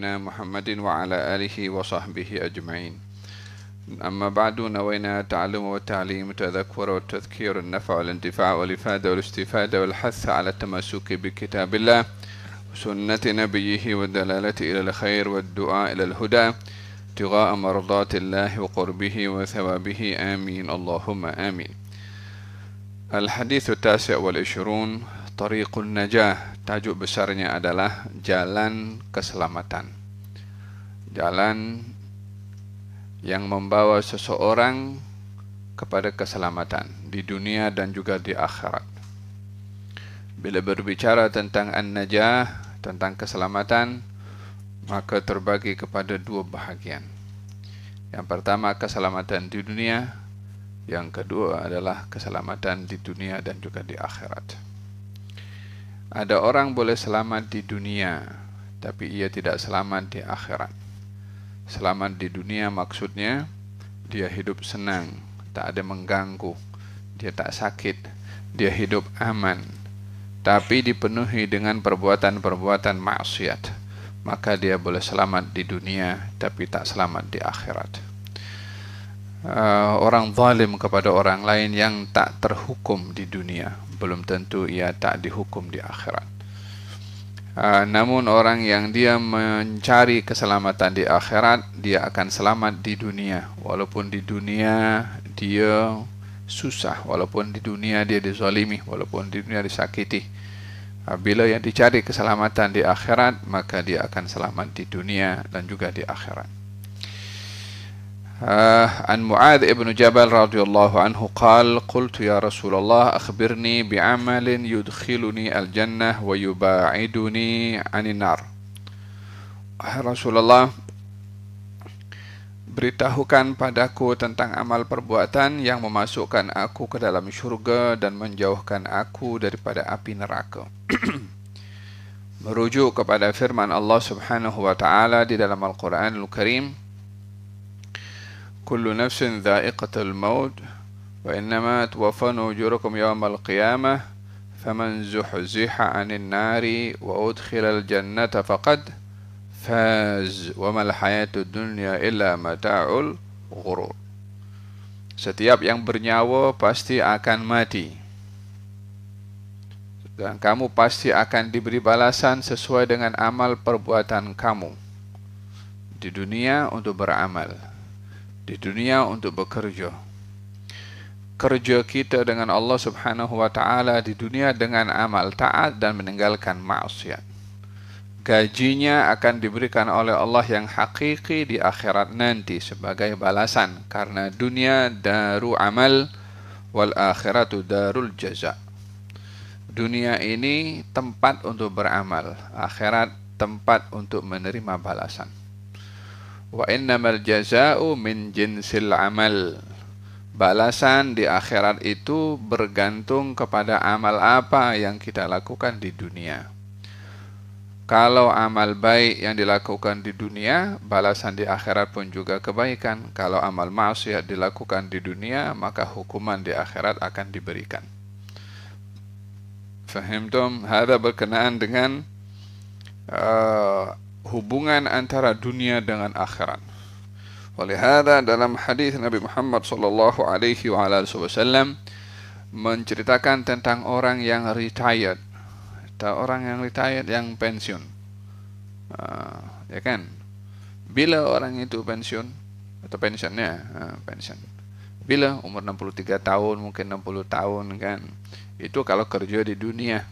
نبينا محمد وعلى آله وصحبه أجمعين. أما بعد، نوينا التعلم والتعليم والتذكر والتذكير، النفع والانتفاع والإفادة والاستفادة والحث على التمسك بكتاب الله وسنة نبيه والدلالة إلى الخير والدعاء إلى الهدى ابتغاء مرضات الله وقربه وثوابه. آمين اللهم آمين. الحديث التاسع والعشرون، طريق النجاة. Tajuk besarnya adalah jalan keselamatan. Jalan yang membawa seseorang kepada keselamatan di dunia dan juga di akhirat. Bila berbicara tentang an-najah, tentang keselamatan, maka terbagi kepada dua bahagian. Yang pertama keselamatan di dunia, yang kedua adalah keselamatan di dunia dan juga di akhirat. Ada orang boleh selamat di dunia, tapi ia tidak selamat di akhirat. Selamat di dunia maksudnya dia hidup senang, tak ada mengganggu, dia tak sakit, dia hidup aman, tapi dipenuhi dengan perbuatan-perbuatan maksiat, maka dia boleh selamat di dunia tapi tak selamat di akhirat. Orang zalim kepada orang lain yang tak terhukum di dunia, belum tentu ia tak dihukum di akhirat. Namun orang yang dia mencari keselamatan di akhirat, dia akan selamat di dunia. Walaupun di dunia dia susah, walaupun di dunia dia dizalimi, walaupun di dunia disakiti, bila yang dicari keselamatan di akhirat, maka dia akan selamat di dunia dan juga di akhirat. عن معاذ ابن جبل رضي الله عنه قال قلت يا رسول الله أخبرني بعمل يدخلني الجنة ويباعدني عن النار. Rasulullah, beritahukan padaku tentang amal perbuatan yang memasukkan aku ke dalam syurga dan menjauhkan aku daripada api neraka. Merujuk kepada firman Allah Subhanahu wa taala di dalam Al-Qur'anul Karim, كل نفس ذائقة الموت وإنما توفون أجوركم يوم القيامة فمن زحزح عن النار وأدخل الجنة فقد فاز وما الحياة الدنيا إلا متاع الغرور. Setiap yang bernyawa pasti akan mati, dan kamu pasti akan diberi balasan sesuai dengan amal perbuatan kamu. Di dunia untuk beramal, di dunia untuk bekerja. Kerja kita dengan Allah Subhanahu wa taala di dunia dengan amal taat dan meninggalkan maksiat. Gajinya akan diberikan oleh Allah yang hakiki di akhirat nanti sebagai balasan, karena dunia daru amal wal akhiratu darul jaza. Dunia ini tempat untuk beramal, akhirat tempat untuk menerima balasan. Wa innamal jazaa'u min jinsil amal. Balasan di akhirat itu bergantung kepada amal apa yang kita lakukan di dunia. Kalau amal baik yang dilakukan di dunia, balasan di akhirat pun juga kebaikan. Kalau amal maksiat dilakukan di dunia, maka hukuman di akhirat akan diberikan. Fahimtum? Hada berkenaan dengan hubungan antara dunia dengan akhirat. Walihada dalam hadis Nabi Muhammad sallallahu alaihi wasallam menceritakan tentang orang yang retired, atau orang yang retired, yang pensiun. Ya kan? Bila orang itu pensiun atau pensiunnya, pensiun. Bila umur 63 tahun, mungkin 60 tahun kan. Itu kalau kerja di dunia.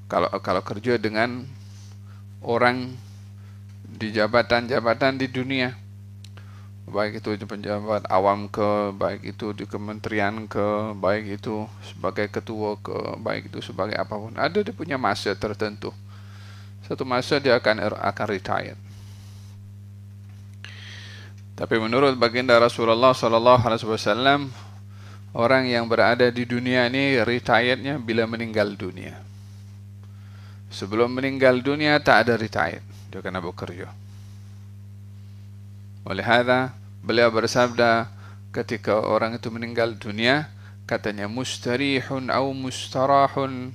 Kalau kerja dengan orang di jabatan-jabatan di dunia, baik itu di pejabat awam ke, baik itu di kementerian ke, baik itu sebagai ketua ke, baik itu sebagai apapun, ada dia punya masa tertentu. Satu masa dia akan retire. Tapi menurut baginda Rasulullah sallallahu alaihi wasallam, orang yang berada di dunia ini retire-nya bila meninggal dunia. Sebelum meninggal dunia tak ada retire, dia kena bekerja. Oleh hada beliau bersabda ketika orang itu meninggal dunia, katanya mustarihun au mustarahun,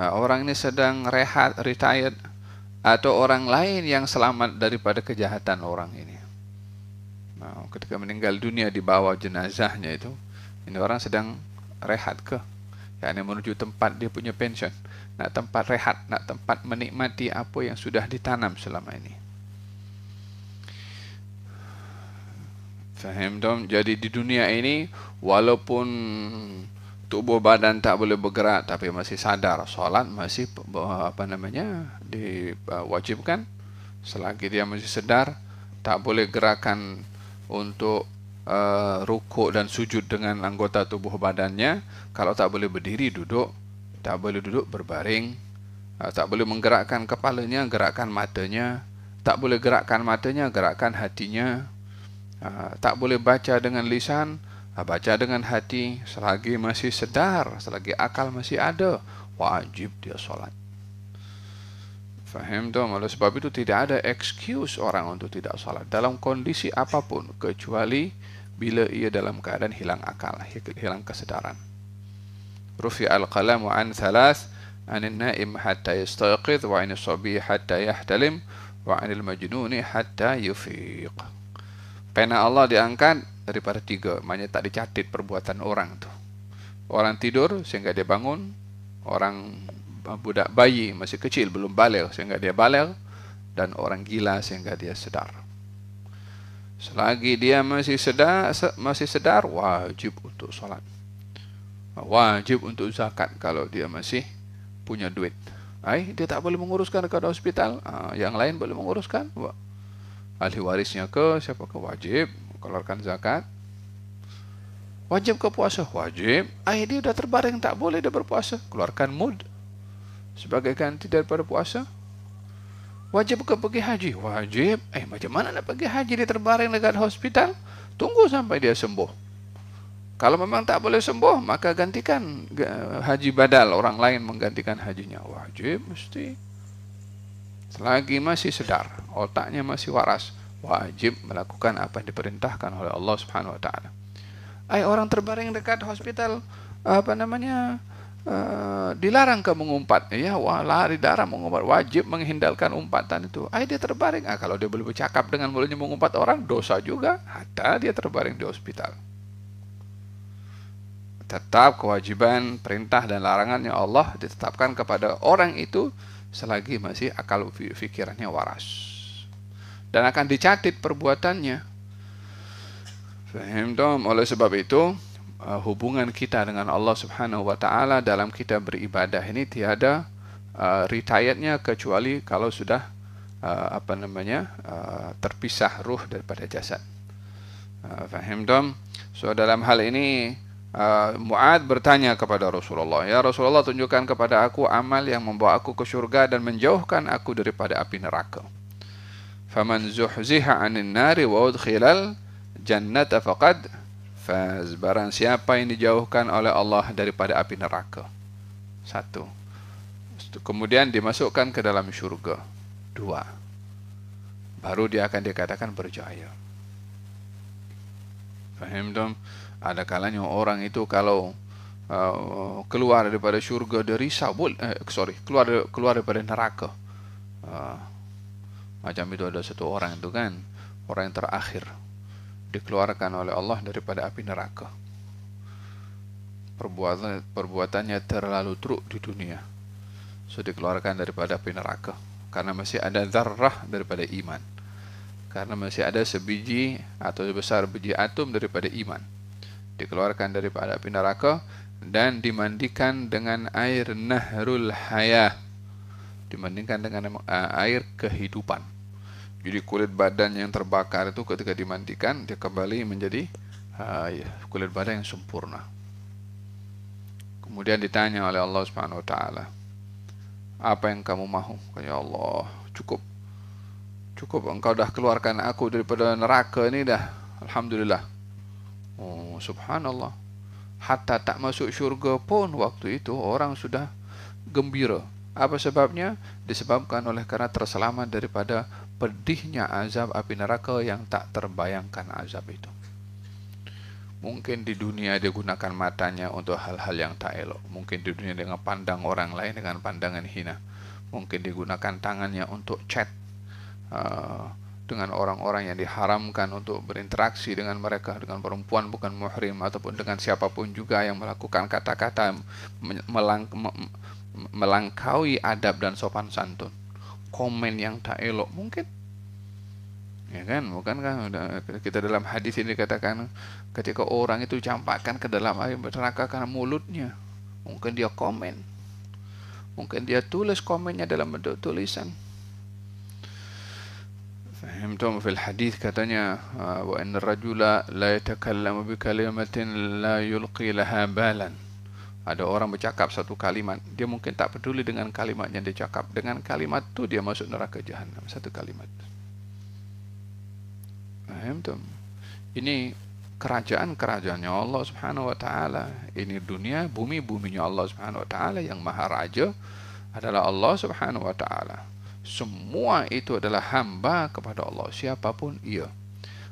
orang ini sedang rehat, retired, atau orang lain yang selamat daripada kejahatan orang ini. Nah, ketika meninggal dunia di bawah jenazahnya itu, ini orang sedang rehat ke, yakni menuju tempat dia punya pension, nak tempat rehat, nak tempat menikmati apa yang sudah ditanam selama ini. Faham dong? Jadi di dunia ini, walaupun tubuh badan tak boleh bergerak, tapi masih sadar, solat masih diwajibkan. Selagi dia masih sedar, tak boleh gerakan untuk rukuk dan sujud dengan anggota tubuh badannya. Kalau tak boleh berdiri, duduk. Tak boleh duduk, berbaring. Tak boleh menggerakkan kepalanya, gerakkan matanya. Tak boleh gerakkan matanya, gerakkan hatinya. Tak boleh baca dengan lisan, baca dengan hati. Selagi masih sedar, selagi akal masih ada, wajib dia solat. Faham tu? Oleh sebab itu tidak ada excuse orang untuk tidak solat dalam kondisi apapun, kecuali bila ia dalam keadaan hilang akal, hilang kesedaran. Rufi al-qalamu an thalath, anil naim hatta yastayqidh, wa anil sabi hatta yahtalim, wa anil majnuni hatta yufiq. Pena Allah diangkat daripada 3, maknanya tak dicatat perbuatan orang tu. Orang tidur sehingga dia bangun, orang budak bayi masih kecil belum baligh sehingga dia baligh, dan orang gila sehingga dia sedar. Selagi dia masih sedar, wajib untuk solat, wajib untuk zakat kalau dia masih punya duit. Dia tak boleh menguruskan dekat hospital, yang lain boleh menguruskan. Ahli warisnya ke siapa ke, wajib keluarkan zakat. Wajib ke puasa, wajib. Dia dah terbaring tak boleh dia berpuasa, keluarkan mud sebagai ganti daripada puasa. Wajib ke pergi haji, wajib. Macam mana nak pergi haji, dia terbaring dekat hospital? Tunggu sampai dia sembuh. Kalau memang tak boleh sembuh, maka gantikan haji badal, orang lain menggantikan hajinya. Wajib mesti. Selagi masih sedar, otaknya masih waras, wajib melakukan apa yang diperintahkan oleh Allah Subhanahu wa taala. Orang terbaring dekat hospital, dilarang ke mengumpat, lari darah mengumpat, wajib menghindarkan umpatan itu. Dia terbaring, kalau dia boleh bercakap dengan mulutnya mengumpat orang, dosa juga, hatta dia terbaring di hospital. Tetap kewajiban, perintah dan larangannya Allah ditetapkan kepada orang itu selagi masih akal fikirannya waras, dan akan dicatat perbuatannya. Faham dong? Oleh sebab itu, hubungan kita dengan Allah Subhanahu wa taala dalam kita beribadah ini tiada retirednya, kecuali kalau sudah terpisah ruh daripada jasad. Faham dong? So dalam hal ini Mu'ad bertanya kepada Rasulullah, ya Rasulullah, tunjukkan kepada aku amal yang membawa aku ke syurga dan menjauhkan aku daripada api neraka. Faman zuhziha 'anil nari wa udkhilal jannata faqad faz. Barang siapa yang dijauhkan oleh Allah daripada api neraka, 1. Kemudian dimasukkan ke dalam syurga, 2. Baru dia akan dikatakan berjaya. Faham dong? Ada kalanya orang itu kalau keluar daripada syurga dia risau, keluar daripada neraka. Macam itu ada satu orang itu kan, orang yang terakhir dikeluarkan oleh Allah daripada api neraka. Perbuatannya terlalu teruk di dunia, so dikeluarkan daripada api neraka karena masih ada zarrah daripada iman, karena masih ada sebiji atau sebesar biji atom daripada iman. Dikeluarkan daripada api neraka dan dimandikan dengan air nahrul hayah, dimandikan dengan air kehidupan. Jadi kulit badan yang terbakar itu ketika dimandikan, dia kembali menjadi kulit badan yang sempurna. Kemudian ditanya oleh Allah Subhanahu wa taala, apa yang kamu mahu? Ya Allah, cukup engkau dah keluarkan aku daripada neraka ini dah, alhamdulillah. Subhanallah, hatta tak masuk syurga pun waktu itu orang sudah gembira. Apa sebabnya? Disebabkan oleh karena terselamat daripada pedihnya azab api neraka yang tak terbayangkan azab itu. Mungkin di dunia dia gunakan matanya untuk hal-hal yang tak elok, mungkin di dunia dengan pandang orang lain dengan pandangan hina, Mungkin digunakan tangannya untuk chat dengan orang-orang yang diharamkan untuk berinteraksi dengan mereka, dengan perempuan bukan muhrim ataupun dengan siapapun juga yang melakukan kata-kata melangkaui adab dan sopan santun, komen yang tak elok mungkin, ya kan? Bukankah kita dalam hadis ini katakan ketika orang itu campakkan ke dalam air neraka karena mulutnya, mungkin dia komen, mungkin dia tulis komennya dalam bentuk tulisan. Fahimtum fil hadis katanya wa inna rajula la yatakallamu bi kalimatin la yulqi laha balan. Ada orang bercakap satu kalimat, dia mungkin tak peduli dengan kalimat yang dia cakap, dengan kalimat tu dia masuk neraka jahanam, satu kalimat. Fahimtum? Ini kerajaan-kerajaannya Allah Subhanahu wa taala. Ini dunia, bumi-buminya Allah Subhanahu wa taala. Yang maha raja adalah Allah Subhanahu wa taala. Semua itu adalah hamba kepada Allah, siapapun ia.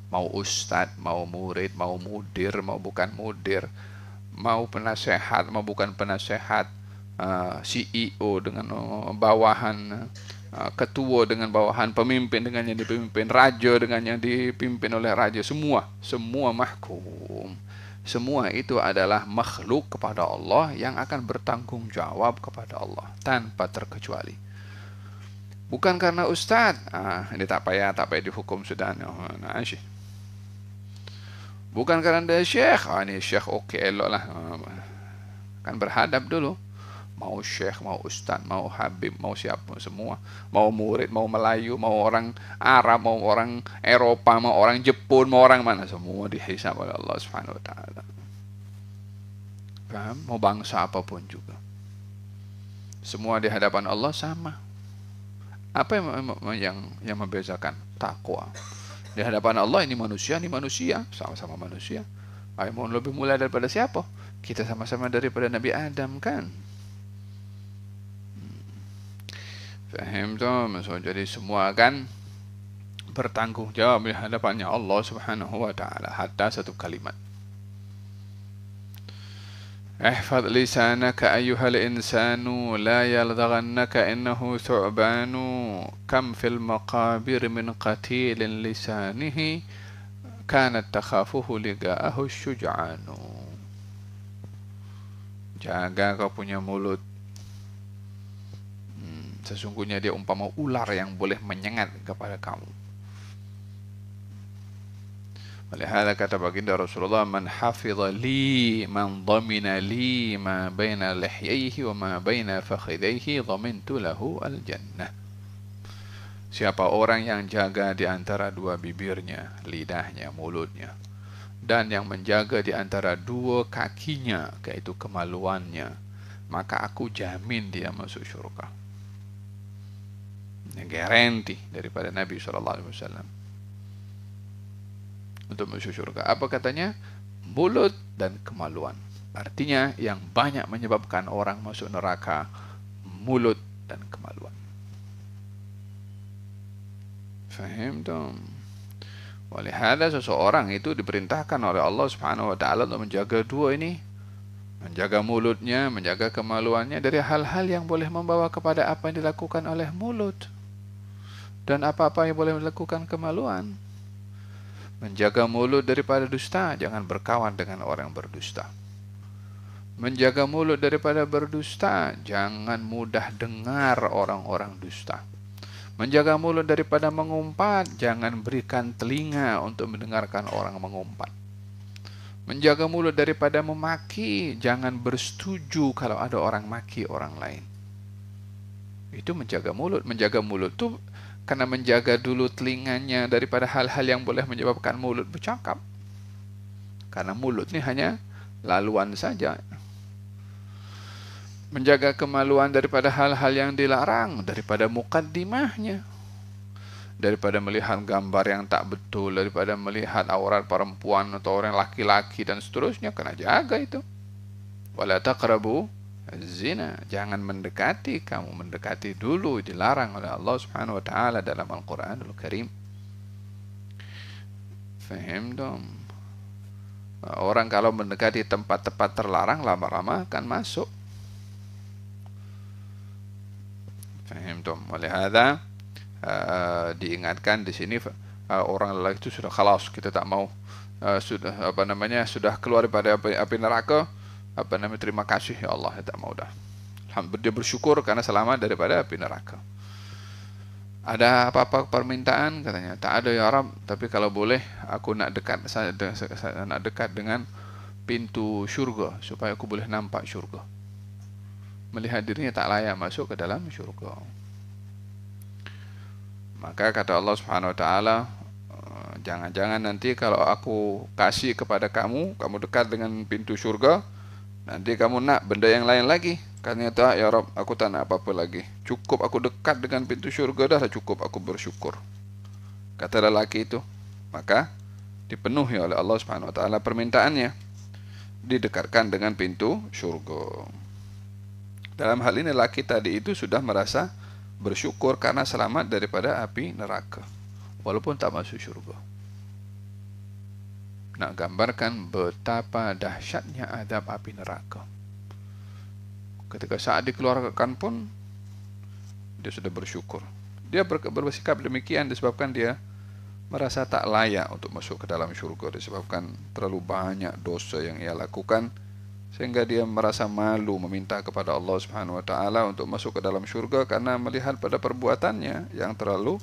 Mau ustaz, mau murid, mau mudir, mau bukan mudir, mau penasehat, mau bukan penasehat, CEO dengan bawahan, ketua dengan bawahan, pemimpin dengan yang dipimpin, raja dengan yang dipimpin oleh raja, semua mahkum. Semua itu adalah makhluk kepada Allah yang akan bertanggung jawab kepada Allah tanpa terkecuali. Bukan karena ustaz, ini tak payah dihukum sudah. Bukan karena dia syekh, ini syekh oke elok lah. Kan berhadap dulu. Mau syekh, mau ustaz, mau habib, mau siapa, semua. Mau murid, mau Melayu, mau orang Arab, mau orang Eropa, mau orang Jepun, mau orang mana, semua dihisab oleh Allah Subhanahu wa taala. Paham? Mau bangsa apapun juga. Semua di hadapan Allah sama. Apa yang membedakan? Takwa. Di hadapan Allah ini manusia, sama-sama manusia. Mau lebih mulia daripada siapa? Kita sama-sama daripada Nabi Adam kan? Faham tuh? So, jadi semua akan bertanggung jawab di hadapannya Allah Subhanahu wa taala, hatta satu kalimat. احفظ لسانك أيها الإنسان لا يلدغنك إنه ثعبان كم في المقابر من قتيل لسانه كانت تخافه لقاءه الشجعان. Jaga kau punya mulut. Sesungguhnya dia umpama ular yang boleh menyengat kepada kamu. Olehada kata baginda Rasulullah, man hafidha li, man dhamina li ma baina lihyaihi wa ma baina fakhidaihi dhamintu lahu al-jannah. Siapa orang yang jaga di antara dua bibirnya, lidahnya, mulutnya, dan yang menjaga di antara dua kakinya, yaitu kemaluannya, maka aku jamin dia masuk syurga. Ini garanti daripada Nabi SAW untuk masuk syurga. Apa katanya? Mulut dan kemaluan. Artinya yang banyak menyebabkan orang masuk neraka, mulut dan kemaluan. Faham dong? Walihada seseorang itu diperintahkan oleh Allah Subhanahu wa taala untuk menjaga dua ini. Menjaga mulutnya, menjaga kemaluannya dari hal-hal yang boleh membawa kepada apa yang dilakukan oleh mulut dan apa-apa yang boleh dilakukan kemaluan. Menjaga mulut daripada dusta, jangan berkawan dengan orang berdusta. Menjaga mulut daripada berdusta, jangan mudah dengar orang-orang dusta. Menjaga mulut daripada mengumpat, jangan berikan telinga untuk mendengarkan orang mengumpat. Menjaga mulut daripada memaki, jangan bersetuju kalau ada orang maki orang lain. Itu menjaga mulut. Menjaga mulut itu karena menjaga dulu telinganya daripada hal-hal yang boleh menyebabkan mulut bercakap. Karena mulut ini hanya laluan saja. Menjaga kemaluan daripada hal-hal yang dilarang, daripada mukaddimahnya, daripada melihat gambar yang tak betul, daripada melihat aurat perempuan atau orang laki-laki dan seterusnya, kena jaga itu. Wala taqrabu zina, jangan mendekati, kamu mendekati dulu, dilarang oleh Allah Subhanahu wa taala dalam Al-Qur'anul Karim. Faham dong? Orang kalau mendekati tempat-tempat terlarang lama-lama akan masuk. Faham tuh. Oleh hadza diingatkan di sini orang lelaki itu sudah khalas, kita tak mau sudah sudah keluar daripada api neraka, terima kasih ya Allah, tak mau dah. Alhamdulillah, dia bersyukur karena selamat daripada api neraka. Ada apa-apa permintaan? Katanya, tak ada ya Rabb, tapi kalau boleh aku nak dekat dengan pintu syurga supaya aku boleh nampak syurga. Melihat dirinya tak layak masuk ke dalam syurga. Maka kata Allah Subhanahu wa taala, jangan-jangan nanti kalau aku kasih kepada kamu, kamu dekat dengan pintu syurga, nanti kamu nak benda yang lain lagi. Ternyata ya Rabb, aku tak nak apa-apa lagi. Cukup aku dekat dengan pintu syurga dah cukup aku bersyukur. Kata lelaki itu. Maka dipenuhi oleh Allah Subhanahu wa taala permintaannya. Didekatkan dengan pintu syurga. Dalam hal ini lelaki tadi itu sudah merasa bersyukur karena selamat daripada api neraka, walaupun tak masuk syurga. Nak gambarkan betapa dahsyatnya azab api neraka. Ketika saat dikeluarkan pun dia sudah bersyukur. Dia bersikap demikian disebabkan dia merasa tak layak untuk masuk ke dalam syurga, disebabkan terlalu banyak dosa yang ia lakukan, sehingga dia merasa malu meminta kepada Allah Subhanahu wa taala untuk masuk ke dalam syurga karena melihat pada perbuatannya yang terlalu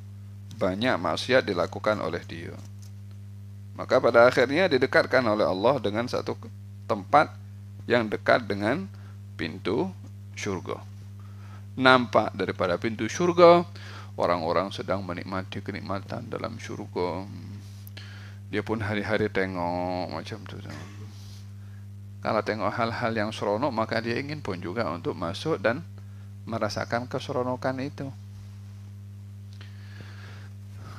banyak maksiat dilakukan oleh dia. Maka pada akhirnya didekatkan oleh Allah dengan satu tempat yang dekat dengan pintu syurga. Nampak daripada pintu syurga orang-orang sedang menikmati kenikmatan dalam syurga. Dia pun hari-hari tengok macam tu. Kalau tengok hal-hal yang seronok, maka dia ingin pun juga untuk masuk dan merasakan keseronokan itu.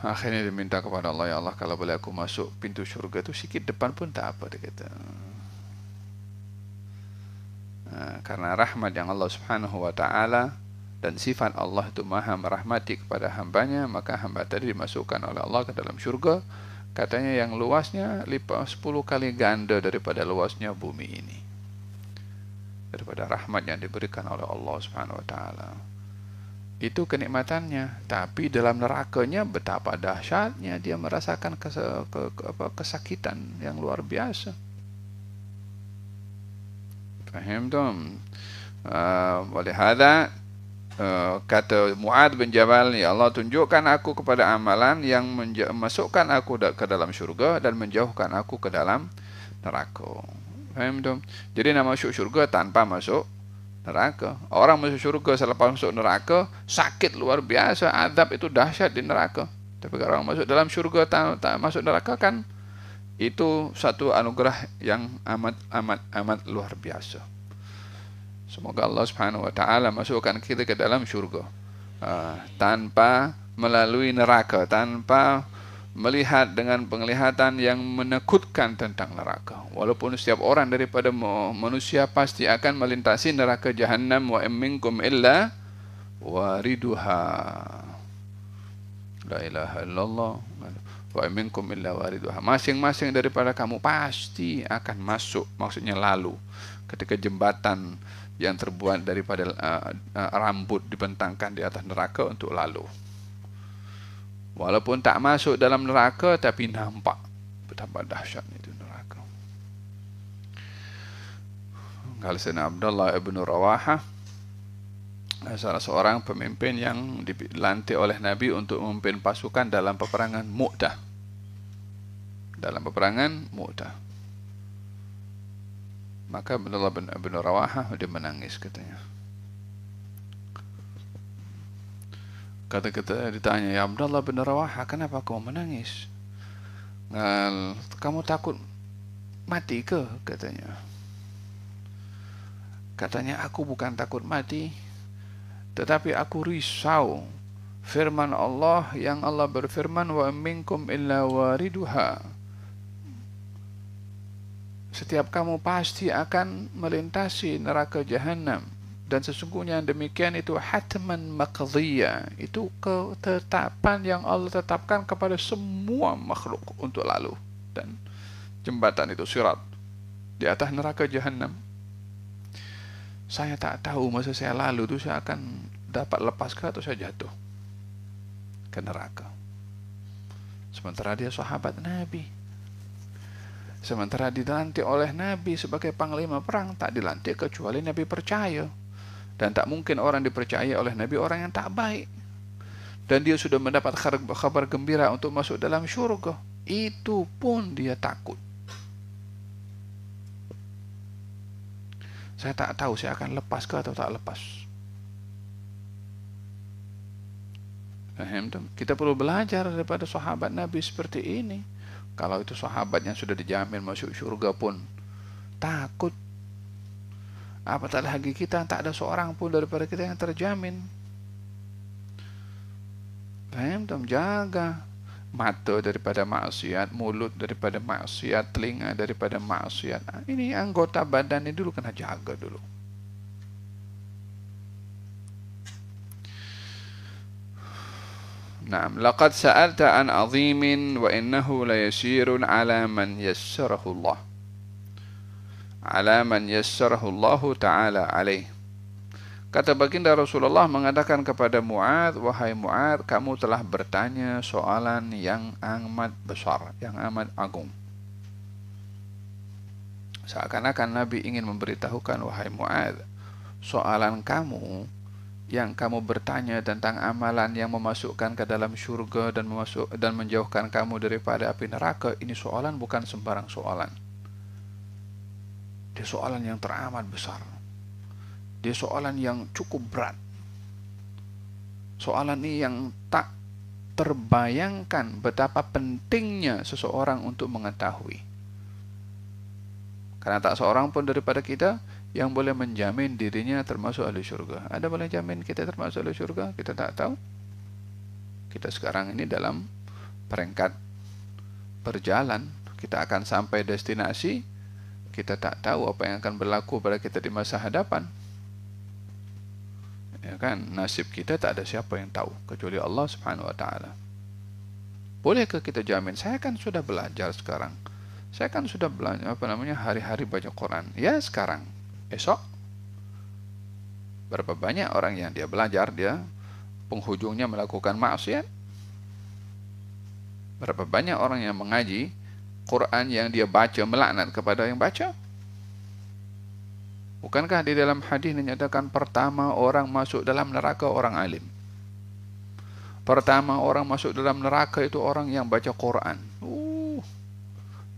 Akhirnya diminta kepada Allah, ya Allah, kalau boleh aku masuk pintu syurga itu sikit depan pun tak apa, dia kata. Karena rahmat yang Allah Subhanahu wa taala dan sifat Allah itu maha merahmati kepada hambanya, maka hamba tadi dimasukkan oleh Allah ke dalam syurga, katanya yang luasnya 10 kali ganda daripada luasnya bumi ini, daripada rahmat yang diberikan oleh Allah Subhanahu wa taala. Itu kenikmatannya. Tapi dalam nerakanya betapa dahsyatnya, dia merasakan kesakitan yang luar biasa. Faham tuh? Oleh hadza kata Mu'adz bin Jabal, ya Allah, tunjukkan aku kepada amalan yang masukkan aku ke dalam syurga dan menjauhkan aku ke dalam neraka. Faham tuh? Jadi nak masuk syurga tanpa masuk neraka. Orang masuk syurga selepas masuk neraka sakit luar biasa, azab itu dahsyat di neraka. Tapi kalau orang masuk dalam syurga tak masuk neraka, kan itu satu anugerah yang amat luar biasa. Semoga Allah Subhanahu wa taala masukkan kita ke dalam syurga tanpa melalui neraka, tanpa melihat dengan penglihatan yang menakutkan tentang neraka. Walaupun setiap orang daripada manusia pasti akan melintasi neraka Jahannam, wa minkum illa wariduha. La ilaha illallah. Wa minkum illa wariduha. Masing-masing daripada kamu pasti akan masuk, maksudnya lalu, ketika jembatan yang terbuat daripada rambut dibentangkan di atas neraka untuk lalu. Walaupun tak masuk dalam neraka, tapi nampak betapa dahsyatnya itu neraka. Kalau Sayyidina Abdullah ibn Rawahah, salah seorang pemimpin yang dilantik oleh Nabi untuk memimpin pasukan dalam peperangan Mu'tah. Dalam peperangan Mu'tah. Maka Abdullah ibn Rawahah dia menangis, katanya. Kata-kata ditanya, ya Abdullah bin Rawaha, kenapa kamu menangis? Kamu takut mati ke? Katanya. Katanya, aku bukan takut mati, tetapi aku risau firman Allah yang Allah berfirman, wa minkum illa wariduha. Setiap kamu pasti akan melintasi neraka Jahannam. Dan sesungguhnya demikian itu hatman maqdiyah, itu ketetapan yang Allah tetapkan kepada semua makhluk untuk lalu. Dan jembatan itu sirat di atas neraka Jahannam. Saya tak tahu masa saya lalu itu saya akan dapat lepas ke atau saya jatuh ke neraka. Sementara dia sahabat Nabi, sementara dilantik oleh Nabi sebagai panglima perang, tak dilantik kecuali Nabi percaya. Dan tak mungkin orang dipercaya oleh Nabi orang yang tak baik. Dan dia sudah mendapat kabar gembira untuk masuk dalam syurga, itu pun dia takut. Saya tak tahu saya akan lepas ke atau tak lepas. Kita perlu belajar daripada sahabat Nabi seperti ini. Kalau itu sahabat yang sudah dijamin masuk syurga pun takut, apatah lagi kita, tak ada seorang pun daripada kita yang terjamin. Jaga mata daripada maksiat, mulut daripada maksiat, telinga daripada maksiat. Ini anggota badan ini dulu kena jaga dulu. Naam, laqad sa'alta an 'azimin wa innahu la yasirun 'ala man yassarahu Allah. 'Ala man yassarahu Allah Ta'ala alaih. Kata baginda Rasulullah mengatakan kepada Mu'adz, wahai Mu'adz, kamu telah bertanya soalan yang amat besar, yang amat agung. Seakan-akan Nabi ingin memberitahukan, wahai Mu'adz, soalan kamu yang kamu bertanya tentang amalan yang memasukkan ke dalam syurga dan menjauhkan kamu daripada api neraka, ini soalan bukan sembarang soalan. Dia soalan yang teramat besar. Dia soalan yang cukup berat. Soalan ini yang tak terbayangkan betapa pentingnya seseorang untuk mengetahui. Karena tak seorang pun daripada kita yang boleh menjamin dirinya termasuk ahli syurga. Ada boleh jamin kita termasuk ahli syurga? Kita tak tahu. Kita sekarang ini dalam peringkat berjalan. Kita akan sampai destinasi. Kita tak tahu apa yang akan berlaku pada kita di masa hadapan. Ya kan, nasib kita tak ada siapa yang tahu kecuali Allah Subhanahu wa taala. Bolehkah kita jamin? Saya kan sudah belajar sekarang. Saya kan sudah belajar hari-hari baca Quran. Ya sekarang, esok berapa banyak orang yang dia belajar, dia penghujungnya melakukan maksiat. Berapa banyak orang yang mengaji Quran yang dia baca melaknat kepada yang baca. Bukankah di dalam hadis dinyatakan pertama orang masuk dalam neraka orang alim? Pertama orang masuk dalam neraka itu orang yang baca Quran.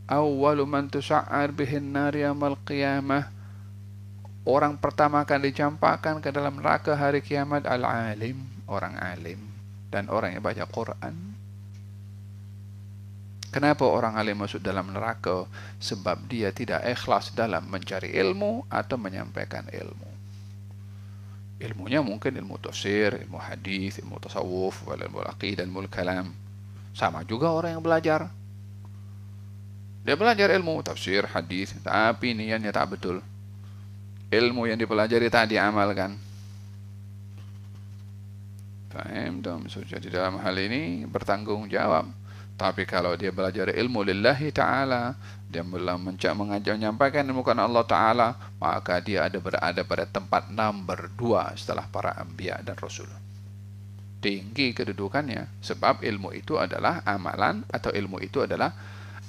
Awwalu man tusa'ar bihin nar yaumil qiyamah. Orang pertama akan dicampakkan ke dalam neraka hari kiamat al-alim, orang alim dan orang yang baca Quran. Kenapa orang alim masuk dalam neraka? Sebab dia tidak ikhlas dalam mencari ilmu atau menyampaikan ilmu. Ilmunya mungkin ilmu tafsir, ilmu hadis, ilmu tasawuf, ilmu aqidah, ilmu kalam. Sama juga orang yang belajar. Dia belajar ilmu tafsir, hadis, tapi niatnya tak betul. Ilmu yang dipelajari tak diamalkan. Faham? Jadi dalam hal ini bertanggung jawab. Tapi kalau dia belajar ilmu lillahi ta'ala, dia menyampaikan ilmu karena Allah ta'ala, maka dia berada pada tempat nomor 2 setelah para anbiya dan rasul. Tinggi kedudukannya, sebab ilmu itu adalah amalan, atau ilmu itu adalah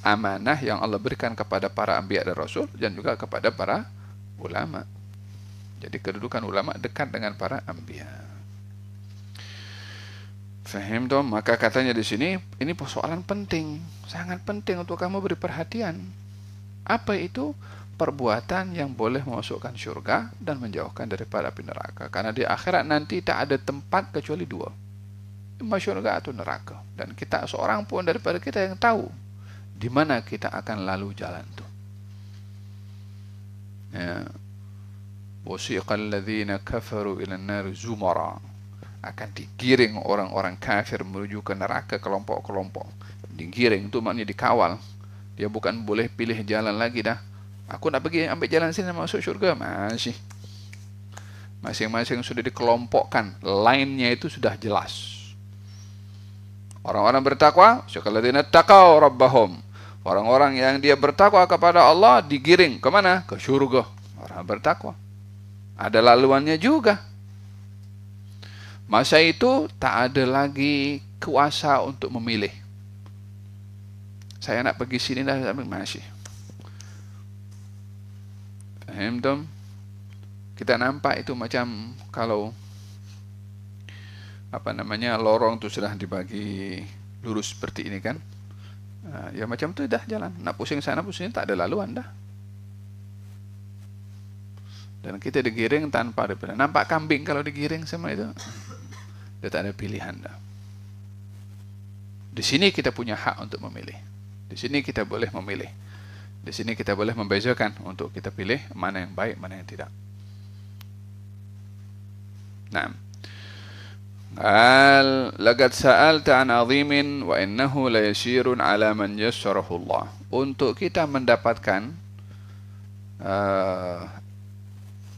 amanah yang Allah berikan kepada para anbiya dan rasul, dan juga kepada para ulama. Jadi kedudukan ulama dekat dengan para anbiya. Faham dong? Maka katanya di sini, ini persoalan penting, sangat penting untuk kamu beri perhatian. Apa itu? Perbuatan yang boleh memasukkan syurga dan menjauhkan daripada api neraka. Karena di akhirat nanti tak ada tempat kecuali 2, imma syurga atau neraka. Dan kita seorang pun daripada kita yang tahu di mana kita akan lalu jalan itu. Ya. Wasiqal ladzina kafaru ila an-nar zumara. Akan digiring orang-orang kafir menuju ke neraka kelompok-kelompok. Digiring itu maknanya dikawal. Dia bukan boleh pilih jalan lagi dah. Aku nak pergi ambil jalan sini masuk syurga, masih. Masing-masing sudah dikelompokkan. Lainnya itu sudah jelas. Orang-orang bertakwa, syakalladzina taqaw rabbahum. Orang-orang yang dia bertakwa kepada Allah digiring ke mana? Ke syurga. Orang bertakwa. Ada laluannya juga. Masa itu tak ada lagi kuasa untuk memilih. Saya nak pergi sini dah, masih. Faham tak? Kita nampak itu macam kalau lorong tu sudah dibagi lurus seperti ini kan. Ya macam tu dah jalan. Nak pusing sana pusing tak ada laluan dah. Dan kita digiring tanpa ada pilihan. Nampak kambing kalau digiring sama itu, dia tak ada pilihan dah. Di sini kita punya hak untuk memilih. Di sini kita boleh memilih. Di sini kita boleh membezakan untuk kita pilih mana yang baik, mana yang tidak. Naam. Laqad sa'alta an 'azimin wa innahu la yasirun 'ala man yassarahu Allah. Untuk kita mendapatkan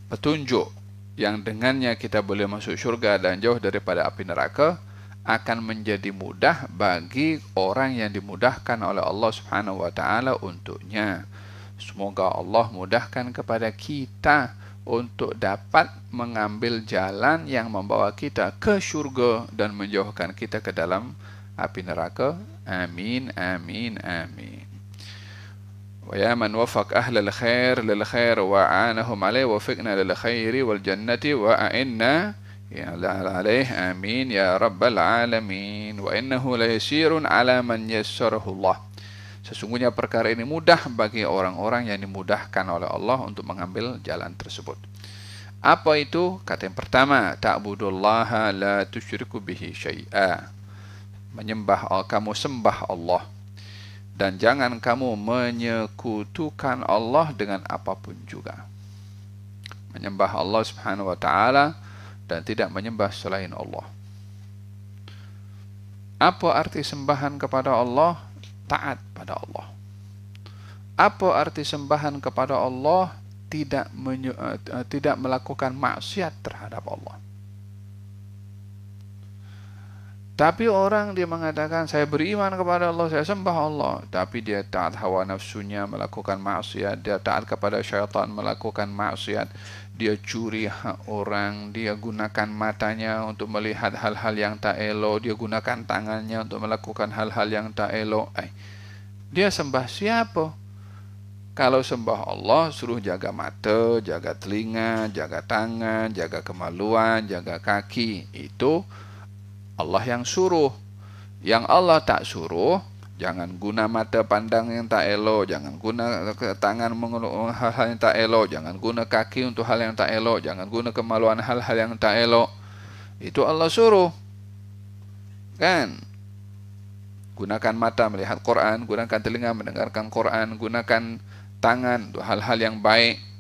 petunjuk yang dengannya kita boleh masuk syurga dan jauh daripada api neraka, akan menjadi mudah bagi orang yang dimudahkan oleh Allah Subhanahu wa taala untuknya. Semoga Allah mudahkan kepada kita untuk dapat mengambil jalan yang membawa kita ke syurga dan menjauhkan kita ke dalam api neraka. Amin, amin, amin. Wa ya man wafaq ahlal khair lil khair wa aanahum alayhi wafiqna lil khairi wal jannati wa a'inna ya alaih. Amin ya rabbal alamin. Wa innahu la yasirun ala man yassarahu Allah. Sesungguhnya perkara ini mudah bagi orang-orang yang dimudahkan oleh Allah untuk mengambil jalan tersebut. Apa itu? Kata yang pertama, ta'budullaha la tusyriku bihi syai'a. Kamu sembah Allah dan jangan kamu menyekutukan Allah dengan apapun juga. Menyembah Allah Subhanahu wa taala dan tidak menyembah selain Allah. Apa arti sembahan kepada Allah? Taat pada Allah. Apa arti sembahan kepada Allah? Tidak melakukan maksiat terhadap Allah. Tapi orang dia mengatakan saya beriman kepada Allah, saya sembah Allah, tapi dia taat hawa nafsunya, melakukan maksiat, dia taat kepada syaitan, melakukan maksiat, dia curi hak orang, dia gunakan matanya untuk melihat hal-hal yang tak elok, dia gunakan tangannya untuk melakukan hal-hal yang tak elok. Dia sembah siapa? Kalau sembah Allah, suruh jaga mata, jaga telinga, jaga tangan, jaga kemaluan, jaga kaki. Itu Allah yang suruh. Yang Allah tak suruh, jangan guna mata pandang yang tak elok, jangan guna tangan mengeluk hal-hal yang tak elok, jangan guna kaki untuk hal yang tak elok, jangan guna kemaluan hal-hal yang tak elok. Itu Allah suruh. Kan? Gunakan mata melihat Quran, gunakan telinga mendengarkan Quran, gunakan tangan untuk hal-hal yang baik.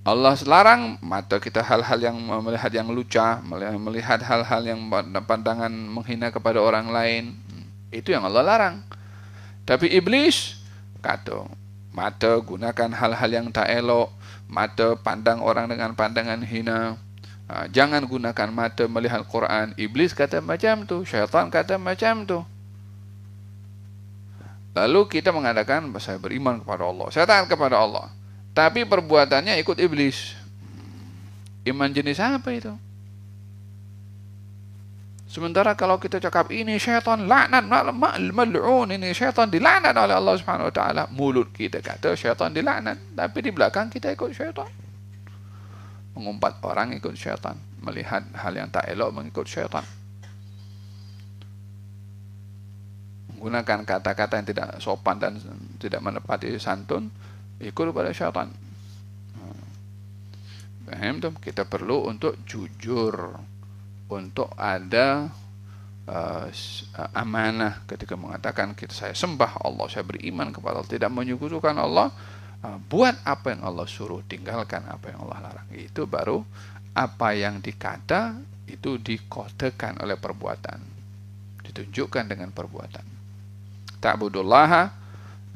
Allah larang mata kita hal-hal yang melihat yang lucah, melihat hal-hal yang pandangan menghina kepada orang lain. Itu yang Allah larang. Tapi iblis kata, mata gunakan hal-hal yang tak elok, mata pandang orang dengan pandangan hina. Jangan gunakan mata melihat Quran. Iblis kata macam tu, syaitan kata macam tu. Lalu kita mengatakan saya beriman kepada Allah, saya taat kepada Allah, tapi perbuatannya ikut iblis. Iman jenis apa itu? Sementara kalau kita cakap ini syaitan laknat, mal'un, ini syaitan dilaknat oleh Allah Subhanahu wa taala, mulut kita kata syaitan dilaknat, tapi di belakang kita ikut syaitan. Mengumpat orang ikut syaitan, melihat hal yang tak elok mengikut syaitan, menggunakan kata-kata yang tidak sopan dan tidak menepati santun, ikut kepada syaitan. Paham tu? Kita perlu untuk jujur, untuk ada amanah ketika mengatakan saya sembah Allah, saya beriman kepada Allah, tidak menyekutukan Allah. Buat apa yang Allah suruh, tinggalkan apa yang Allah larang. Itu baru apa yang dikata itu dikotekan oleh perbuatan, ditunjukkan dengan perbuatan. Ta'budullaha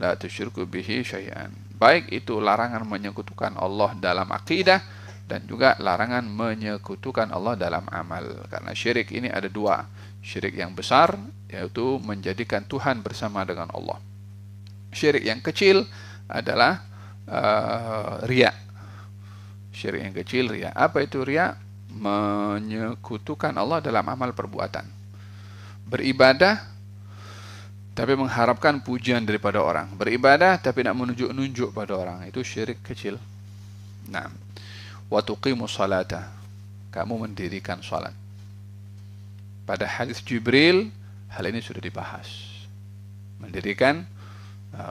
la tusyriku bihi syai'an. Baik itu larangan menyekutukan Allah dalam akidah dan juga larangan menyekutukan Allah dalam amal. Karena syirik ini ada dua. Syirik yang besar yaitu menjadikan Tuhan bersama dengan Allah. Syirik yang kecil adalah riya. Syirik yang kecil riya. Apa itu riya? menyekutukan Allah dalam amal perbuatan. Beribadah tapi mengharapkan pujian daripada orang. Beribadah tapi nak menunjuk-nunjuk pada orang. Itu syirik kecil. Nah, wa tuqimus salata. Kamu mendirikan salat. Pada hadis Jibril, hal ini sudah dibahas. Mendirikan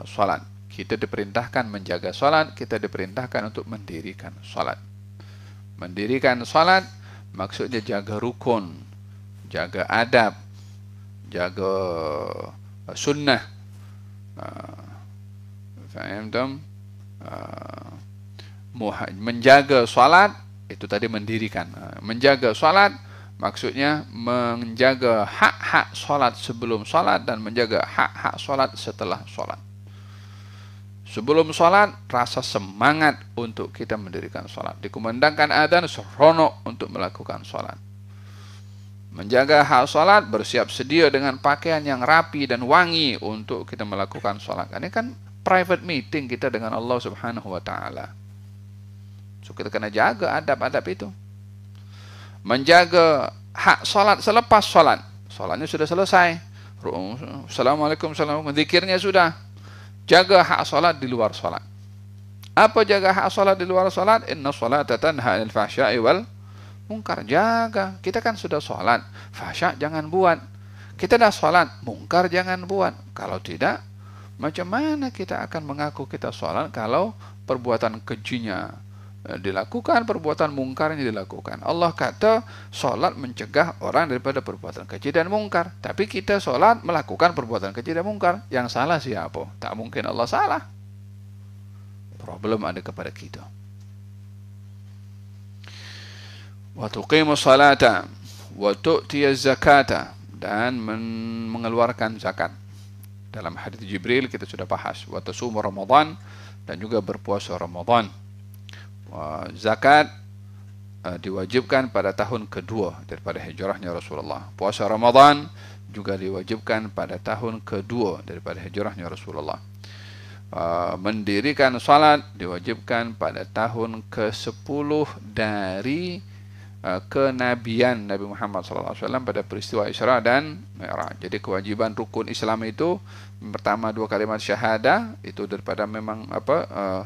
salat. Kita diperintahkan menjaga salat, kita diperintahkan untuk mendirikan salat. Mendirikan salat maksudnya jaga rukun, jaga adab, jaga sunnah. Faham? Menjaga salat itu tadi mendirikan. Menjaga salat maksudnya menjaga hak-hak salat sebelum salat dan menjaga hak-hak salat setelah salat. Sebelum salat rasa semangat untuk kita mendirikan salat. Dikumandangkan adzan seronok untuk melakukan salat. Menjaga hak salat, bersiap sedia dengan pakaian yang rapi dan wangi untuk kita melakukan salat. Ini kan private meeting kita dengan Allah Subhanahu wa taala. So kita kena jaga adab-adab itu. Menjaga hak salat selepas salat. Salatnya sudah selesai. Assalamualaikum warahmatullahi wabarakatuh. Zikirnya sudah. Jaga hak salat di luar salat. Apa jaga hak salat di luar salat? Inna salata tanha 'anil fahsya'i wal munkar. Jaga. Kita kan sudah salat, fahsya jangan buat. Kita dah salat, munkar jangan buat. Kalau tidak, macam mana kita akan mengaku kita salat kalau perbuatan kejinya dilakukan, perbuatan mungkarnya dilakukan. Allah kata salat mencegah orang daripada perbuatan keji dan mungkar. Tapi kita salat melakukan perbuatan keji dan mungkar. Yang salah siapa? Tak mungkin Allah salah. Problem ada kepada kita. Wa tuqimus salata wa tu'tiyaz zakata, dan mengeluarkan zakat. Dalam hadis Jibril kita sudah bahas, wa tasum Ramadan, dan juga berpuasa Ramadan. Zakat diwajibkan pada tahun kedua daripada hijrahnya Rasulullah. Puasa Ramadan juga diwajibkan pada tahun kedua daripada hijrahnya Rasulullah. Mendirikan salat diwajibkan pada tahun ke-10 dari kenabian Nabi Muhammad SAW pada peristiwa Isra dan Mi'raj. Jadi kewajiban rukun Islam itu pertama 2 kalimat syahadah, itu daripada memang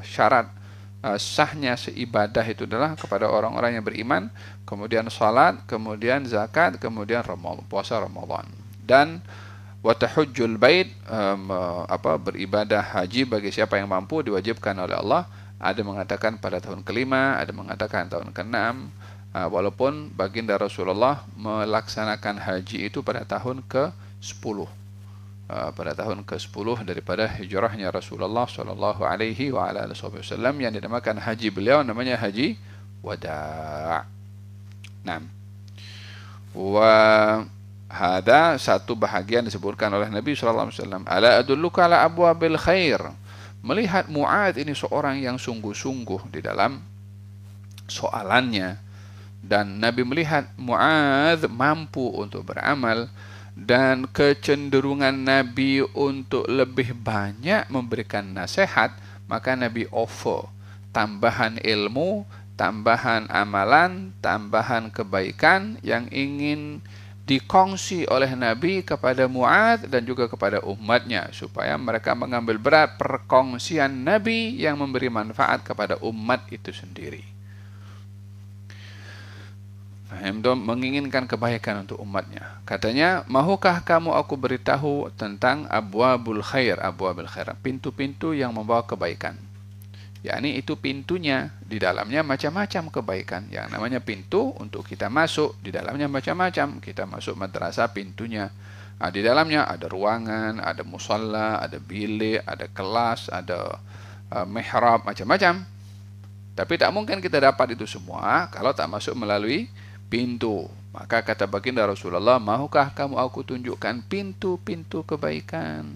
syarat sahnya seibadah itu adalah kepada orang-orang yang beriman, kemudian salat, kemudian zakat, kemudian puasa Ramadan. Dan wa tahujjul bait, beribadah haji bagi siapa yang mampu diwajibkan oleh Allah. Ada mengatakan pada tahun kelima, ada mengatakan tahun ke-6. Walaupun baginda Rasulullah melaksanakan haji itu pada tahun ke-10. Pada tahun ke-10 daripada hijrahnya Rasulullah sallallahu alaihi wa ala alihi wasallam, yang dinamakan haji beliau namanya haji wada'. Nah, wa hada satu bahagian disebutkan oleh Nabi sallallahu alaihi wasallam, ala adulluka ala abwabil khair. Melihat Mu'adz ini seorang yang sungguh-sungguh di dalam soalannya, dan Nabi melihat Mu'adz mampu untuk beramal, dan kecenderungan Nabi untuk lebih banyak memberikan nasihat, maka Nabi offer tambahan ilmu, tambahan amalan, tambahan kebaikan yang ingin dikongsi oleh Nabi kepada Mu'adz dan juga kepada umatnya, supaya mereka mengambil berat perkongsian Nabi yang memberi manfaat kepada umat itu sendiri. Menginginkan kebaikan untuk umatnya. Katanya, mahukah kamu aku beritahu tentang abwabul khair, pintu-pintu yang membawa kebaikan. Yakni itu pintunya, di dalamnya macam-macam kebaikan. Yang namanya pintu untuk kita masuk, di dalamnya macam-macam. Kita masuk madrasah, pintunya di dalamnya ada ruangan, ada musalla, ada bilik, ada kelas, ada mihrab, macam-macam. Tapi tak mungkin kita dapat itu semua kalau tak masuk melalui pintu. Maka kata baginda Rasulullah, mahukah kamu aku tunjukkan pintu-pintu kebaikan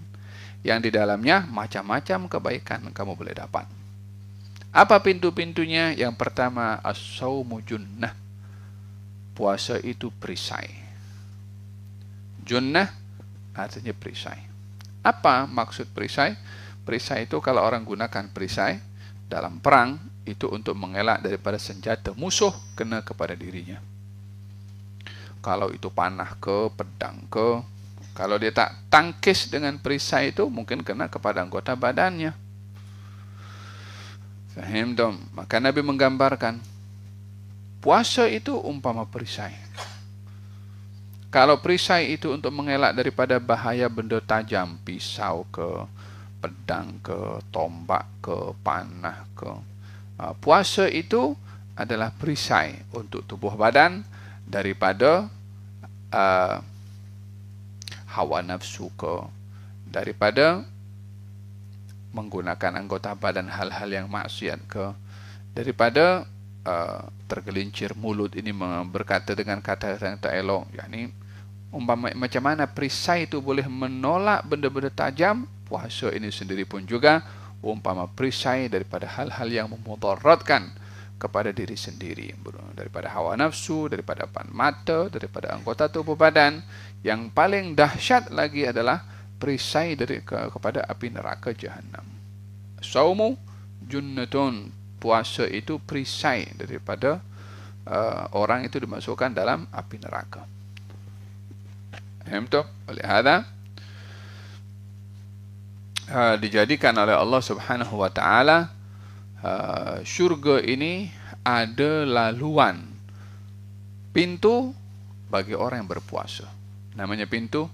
yang di dalamnya macam-macam kebaikan kamu boleh dapat. Apa pintu-pintunya? Yang pertama, as-saumu junnah. Puasa itu perisai. Junnah artinya perisai. Apa maksud perisai? Perisai itu kalau orang gunakan perisai dalam perang itu untuk mengelak daripada senjata musuh kena kepada dirinya. Kalau itu panah ke, pedang ke. Kalau dia tak tangkis dengan perisai itu, mungkin kena kepada anggota badannya. Fahim dong? Maka Nabi menggambarkan, puasa itu umpama perisai. Kalau perisai itu untuk mengelak daripada bahaya benda tajam, pisau ke, pedang ke, tombak ke, panah ke. Puasa itu adalah perisai untuk tubuh badan daripada hawa nafsu ke, daripada menggunakan anggota badan hal-hal yang maksiat ke, daripada tergelincir mulut ini berkata dengan kata yang tak elok. yakni umpama macam mana perisai itu boleh menolak benda-benda tajam, puasa ini sendiri pun juga umpama perisai daripada hal-hal yang memudaratkan kepada diri sendiri, daripada hawa nafsu, daripada pan mata, daripada anggota tubuh badan. Yang paling dahsyat lagi adalah perisai kepada api neraka Jahannam. Saumu junnatun, puasa itu perisai daripada orang itu dimasukkan dalam api neraka. Oleh hada dijadikan oleh Allah Subhanahu wa taala syurga ini ada laluan pintu bagi orang yang berpuasa. Namanya pintu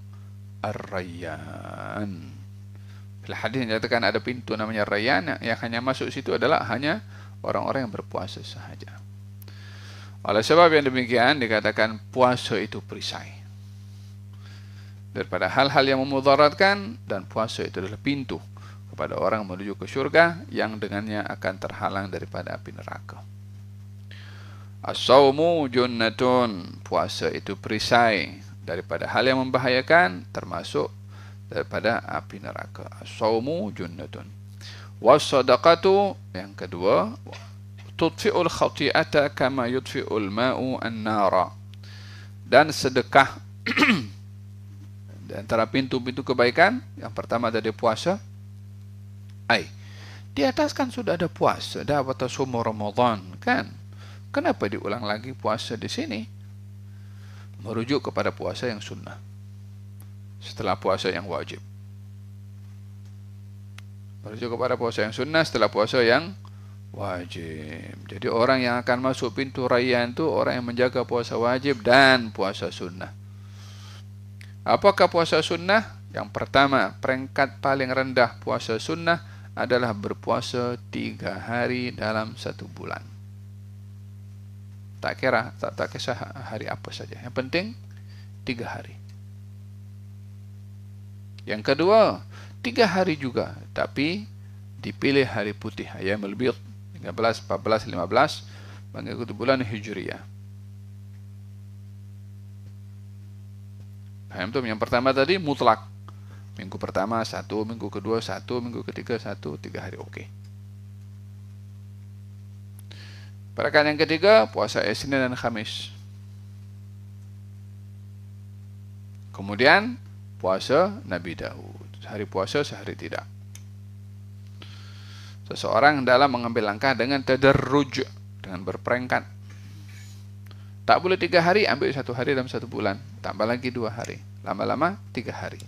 Ar-Rayyan. Bila hadis menyatakan ada pintu namanya Rayyan, yang hanya masuk situ adalah hanya orang-orang yang berpuasa sahaja. Oleh sebab yang demikian dikatakan puasa itu perisai daripada hal-hal yang memudaratkan, dan puasa itu adalah pintu kepada orang menuju ke syurga yang dengannya akan terhalang daripada api neraka. As-sawmu junnatun, puasa itu perisai daripada hal yang membahayakan, termasuk daripada api neraka. As-sawmu junnatun. Was-sadaqatu, yang kedua, tudfi'ul khati'ata kama yudfi'ul ma'u an-nara. Dan sedekah di antara pintu-pintu kebaikan, yang pertama dari puasa. Di atas kan sudah ada puasa, dah watasumu Ramadan kan? Kenapa diulang lagi puasa di sini? Merujuk kepada puasa yang sunnah setelah puasa yang wajib. Merujuk kepada puasa yang sunnah setelah puasa yang wajib. Jadi orang yang akan masuk pintu Rayyan itu orang yang menjaga puasa wajib dan puasa sunnah. Apakah puasa sunnah? Yang pertama, peringkat paling rendah puasa sunnah adalah berpuasa 3 hari dalam 1 bulan. Tak kisah hari apa saja, yang penting 3 hari. Yang kedua, 3 hari juga, tapi dipilih hari putih, Ayyamul Bidh, 13, 14, 15 mengikuti bulan Hijriyah. Paham tuh? Yang pertama tadi mutlak, minggu pertama 1, minggu kedua 1, minggu ketiga 1, 3 hari oke. Peringkat yang ketiga, puasa Isnin dan Khamis. Kemudian puasa Nabi Daud, sehari puasa sehari tidak. Seseorang dalam mengambil langkah dengan tadarruj, dengan berperingkat. Tak boleh 3 hari, ambil 1 hari dalam 1 bulan, tambah lagi 2 hari, lama-lama 3 hari.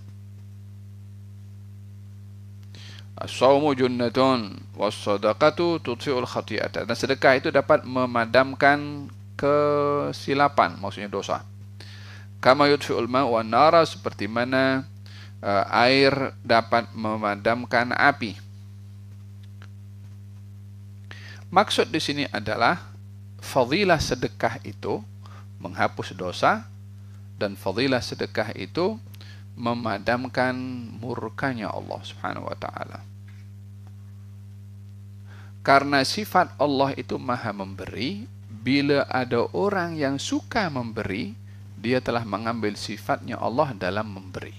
As-sawmu junnatun was-sadaqatu tudfi'ul khati'ata. Dan sedekah itu dapat memadamkan kesilapan, maksudnya dosa. Kama yudfi'ul ma'u wan-nara, seperti mana air dapat memadamkan api. Maksud di sini adalah fadilah sedekah itu menghapus dosa, dan fadilah sedekah itu memadamkan murkanya Allah Subhanahu wa taala. Karena sifat Allah itu maha memberi, bila ada orang yang suka memberi, dia telah mengambil sifatnya Allah dalam memberi.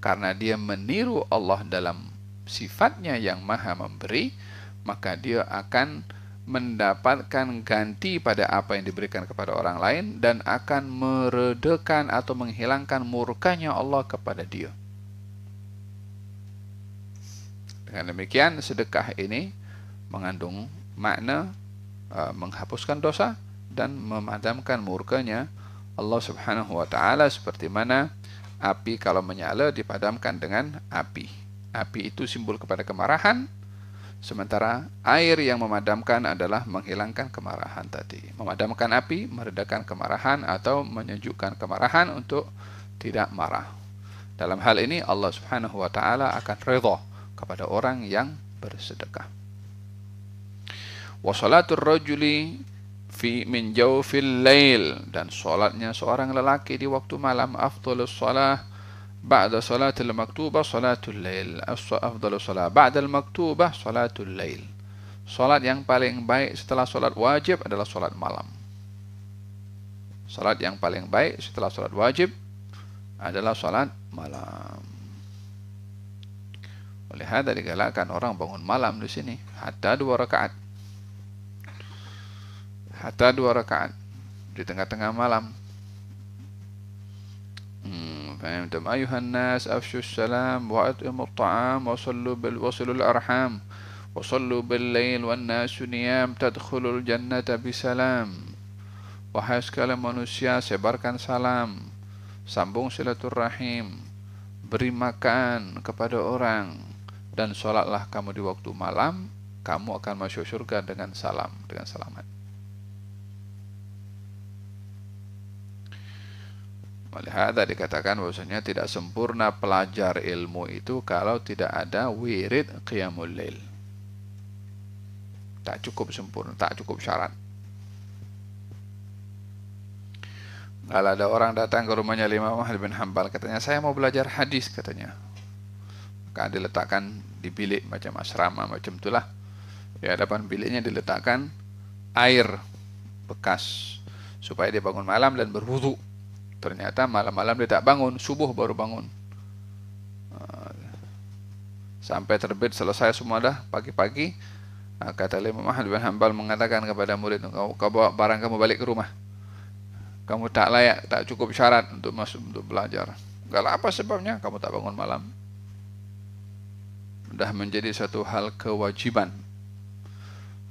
Karena dia meniru Allah dalam sifatnya yang maha memberi, maka dia akan mendapatkan ganti pada apa yang diberikan kepada orang lain, dan akan meredakan atau menghilangkan murkanya Allah kepada dia. Dengan demikian, sedekah ini mengandung makna menghapuskan dosa dan memadamkan murkanya Allah Subhanahu wa taala, seperti mana api kalau menyala dipadamkan dengan api. Api itu simbol kepada kemarahan, sementara air yang memadamkan adalah menghilangkan kemarahan tadi. Memadamkan api, meredakan kemarahan atau menyejukkan kemarahan untuk tidak marah. Dalam hal ini Allah Subhanahu wa taala akan ridha kepada orang yang bersedekah. Wa salatul rajuli fi min jawfil lail, dan salatnya seorang lelaki di waktu malam, afdhalus salah ba'da salatil maktubah salatul lail. Afdhalus salah ba'dal maktubah salatul lail. Salat yang paling baik setelah salat wajib adalah salat malam. Salat yang paling baik setelah salat wajib adalah salat malam. Oleh hada digalakkan orang bangun malam di sini hatta 2 rakaat. Hatta 2 rakaat di tengah-tengah malam. Fahimtum ayuhan nas afshu salam wa at'imu at-ta'am wa sallu bil wasilul arham wa sallu bil lail wan nasu niyam tadkhulul jannata bisalam. Wahai sekalian manusia, sebarkan salam, sambung silaturahim, beri makan kepada orang, dan sholatlah kamu di waktu malam, kamu akan masuk surga dengan salam, dengan selamat. Melihat dikatakan bahwasanya tidak sempurna pelajar ilmu itu kalau tidak ada wirid qiyamul lail. Tak cukup sempurna, tak cukup syarat. Kalau ada orang datang ke rumahnya Imam Ahmad bin Hanbal, katanya saya mau belajar hadis, katanya. Maka diletakkan di bilik macam asrama macam itulah. Di hadapan biliknya diletakkan air bekas supaya dia bangun malam dan berwudu. Ternyata malam-malam dia tak bangun, subuh baru bangun. Sampai terbit selesai semua dah pagi-pagi. Kata Imam Ahmad bin Hanbal mengatakan kepada murid, kau bawa barang kamu balik ke rumah. Kamu tak layak, tak cukup syarat untuk masuk untuk belajar. Enggak, apa sebabnya? Kamu tak bangun malam. Sudah menjadi satu hal kewajiban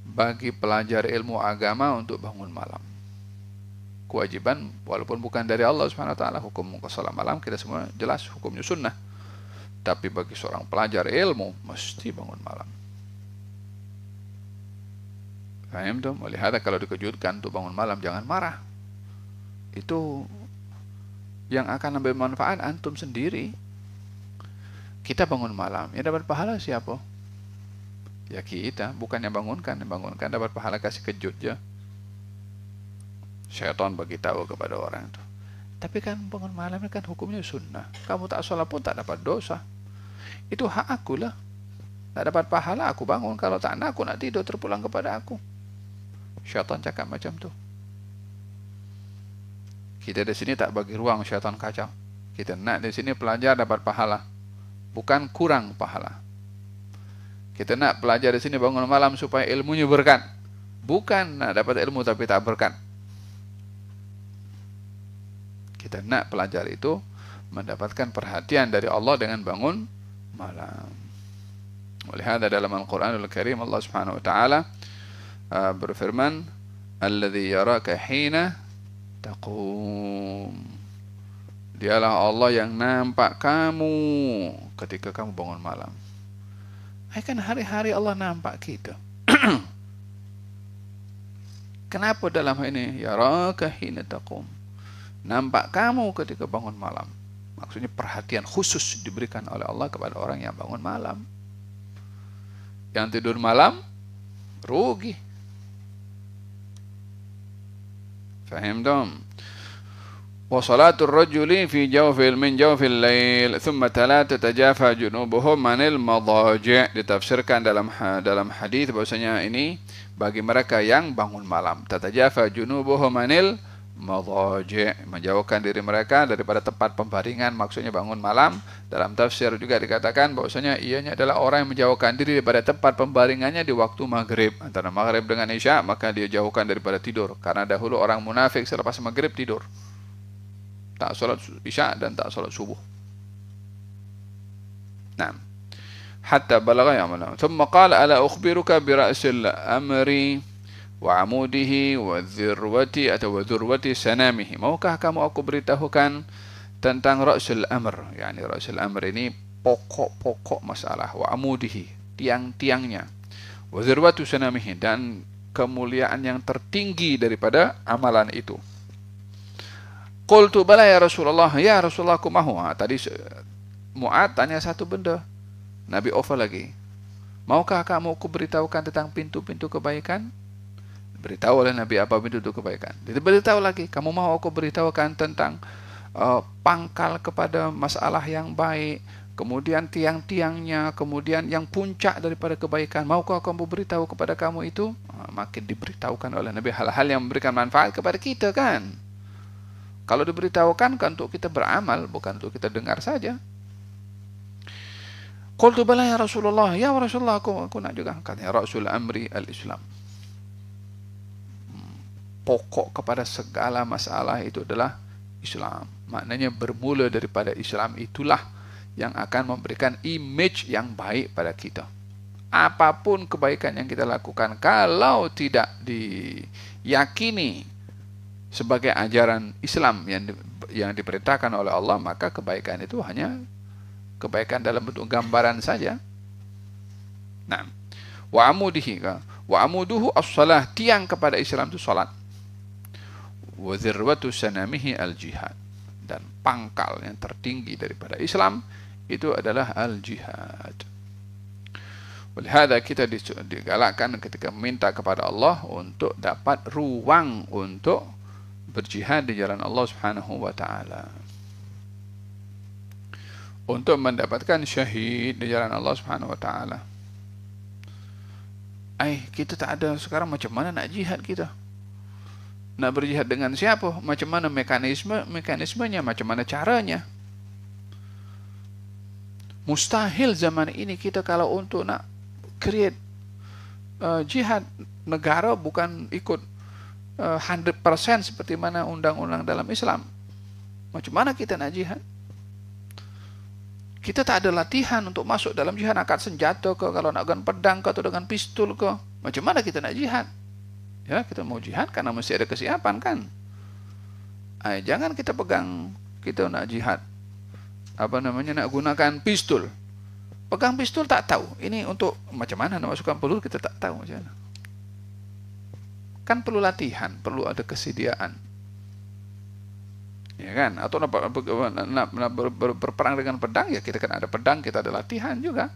bagi pelajar ilmu agama untuk bangun malam. Kewajiban walaupun bukan dari Allah Subhanahu wa taala. Hukum salat malam kita semua jelas hukumnya sunnah. Tapi bagi seorang pelajar ilmu mesti bangun malam. Paham tuh? Melihat kalau dikejutkan untuk bangun malam jangan marah. Itu yang akan ambil manfaat antum sendiri. Kita bangun malam, ya dapat pahala siapa? Ya kita, bukan yang bangunkan. Yang bangunkan dapat pahala kasih kejut ya. Syaitan bagi tahu kepada orang itu. Tapi kan bangun malam kan hukumnya sunnah. Kamu tak sholat pun tak dapat dosa. Itu hak aku lah. Tak dapat pahala aku bangun. Kalau tak nak aku nak tidur terpulang kepada aku. Syaitan cakap macam tu. Kita di sini tak bagi ruang syaitan kacau. Kita nak di sini pelajar dapat pahala, bukan kurang pahala. Kita nak pelajar di sini bangun malam supaya ilmunya berkat, bukan nak dapat ilmu tapi tak berkat. Kita nak pelajar itu mendapatkan perhatian dari Allah dengan bangun malam. Oleh hada dalam Al-Quranul Karim Allah Subhanahu wa taala berfirman, "Alladzi yaraka hina taqum." Dialah Allah yang nampak kamu ketika kamu bangun malam. Kan hari-hari Allah nampak kita. Kenapa dalam hal ini yaraka hina taqum? Nampak kamu ketika bangun malam. Maksudnya perhatian khusus diberikan oleh Allah kepada orang yang bangun malam. Yang tidur malam rugi. Faham dong? Wa salatul rajuli fi jawfil min jawfil lail thumma tatajafa junubuhum manil madaji'. Ditafsirkan dalam hadis bahwasanya ini bagi mereka yang bangun malam. Tatajafa junubuhum manil madaji', menjauhkan diri mereka daripada tempat pembaringan, maksudnya bangun malam. Dalam tafsir juga dikatakan bahwasanya ianya adalah orang yang menjauhkan diri daripada tempat pembaringannya di waktu maghrib, antara maghrib dengan isya, maka dia jauhkan daripada tidur. Karena dahulu orang munafik selepas maghrib tidur, tak salat isya dan tak salat subuh. Nah, hatta balagha ya'malan. Thumma qala ala ukhbiruka bi ra'sil amri wa amudihi wa dzirwati atau wa dzurwati sanamihi. Maukah kamu aku beritahukan tentang ra'sul amr, yakni ra'sul amr ini pokok-pokok masalah, wa amudihi, tiang-tiangnya, wa dzirwatu sanamihi, dan kemuliaan yang tertinggi daripada amalan itu. Qultu bala ya Rasulullah, ya Rasulullah aku mahu. Tadi Mu'ad tanya satu benda, Nabi offer lagi. Maukah kamu aku beritahukan tentang pintu-pintu kebaikan? Beritahu oleh Nabi apa pintu-pintu kebaikan. Dia beritahu lagi, kamu mau aku beritahukan tentang pangkal kepada masalah yang baik, kemudian tiang-tiangnya, kemudian yang puncak daripada kebaikan. Maukah kamu beritahu kepada kamu itu? Makin diberitahukan oleh Nabi hal-hal yang memberikan manfaat kepada kita kan. Kalau diberitahukan kan untuk kita beramal, bukan untuk kita dengar saja. Qultu bala ya Rasulullah, ya Rasulullah aku nak juga. Katanya Rasul amri al-Islam. Pokok kepada segala masalah itu adalah Islam. Maknanya bermula daripada Islam itulah yang akan memberikan image yang baik pada kita. Apapun kebaikan yang kita lakukan, kalau tidak diyakini sebagai ajaran Islam yang diperintahkan oleh Allah, maka kebaikan itu hanya kebaikan dalam bentuk gambaran saja. Nah, wa amudihi, wa amuduhu as-salah, tiang kepada Islam itu salat. Wa dzirwatu sanamihi al-jihad, dan pangkal yang tertinggi daripada Islam itu adalah al-jihad. Olehada kita digalakkan ketika meminta kepada Allah untuk dapat ruang untuk berjihad di jalan Allah Subhanahu wa taala, untuk mendapatkan syahid di jalan Allah Subhanahu wa taala. Kita tak ada sekarang, macam mana nak jihad kita? Nak berjihad dengan siapa? Macam mana mekanismenya? Macam mana caranya? Mustahil zaman ini kita kalau untuk nak create jihad negara bukan ikut 100% seperti mana undang-undang dalam Islam. Macam mana kita nak jihad? Kita tak ada latihan untuk masuk dalam jihad, angkat senjata ke, kalau nak dengan pedang ke atau dengan pistol ke. Macam mana kita nak jihad? Ya, kita mau jihad karena mesti ada kesiapan kan. Jangan kita pegang, kita nak jihad, nak gunakan pistol. Pegang pistol tak tahu, ini untuk macam mana nak masukkan peluru, kita tak tahu macam mana. Kan perlu latihan, perlu ada kesediaan. Ya kan? Atau nak berperang dengan pedang, ya kita kan ada pedang, kita ada latihan juga.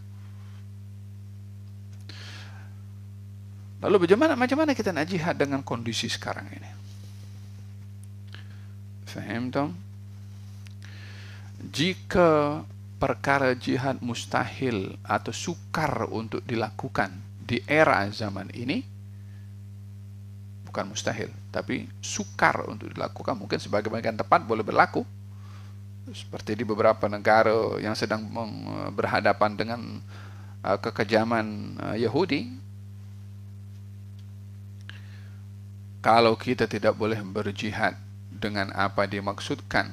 Lalu macam mana kita nak jihad dengan kondisi sekarang ini? Faham tak? Jika perkara jihad mustahil atau sukar untuk dilakukan di era zaman ini, bukan mustahil, tapi sukar untuk dilakukan, mungkin sebagai bagian tepat boleh berlaku, seperti di beberapa negara yang sedang berhadapan dengan kekejaman Yahudi. Kalau kita tidak boleh berjihad dengan apa dimaksudkan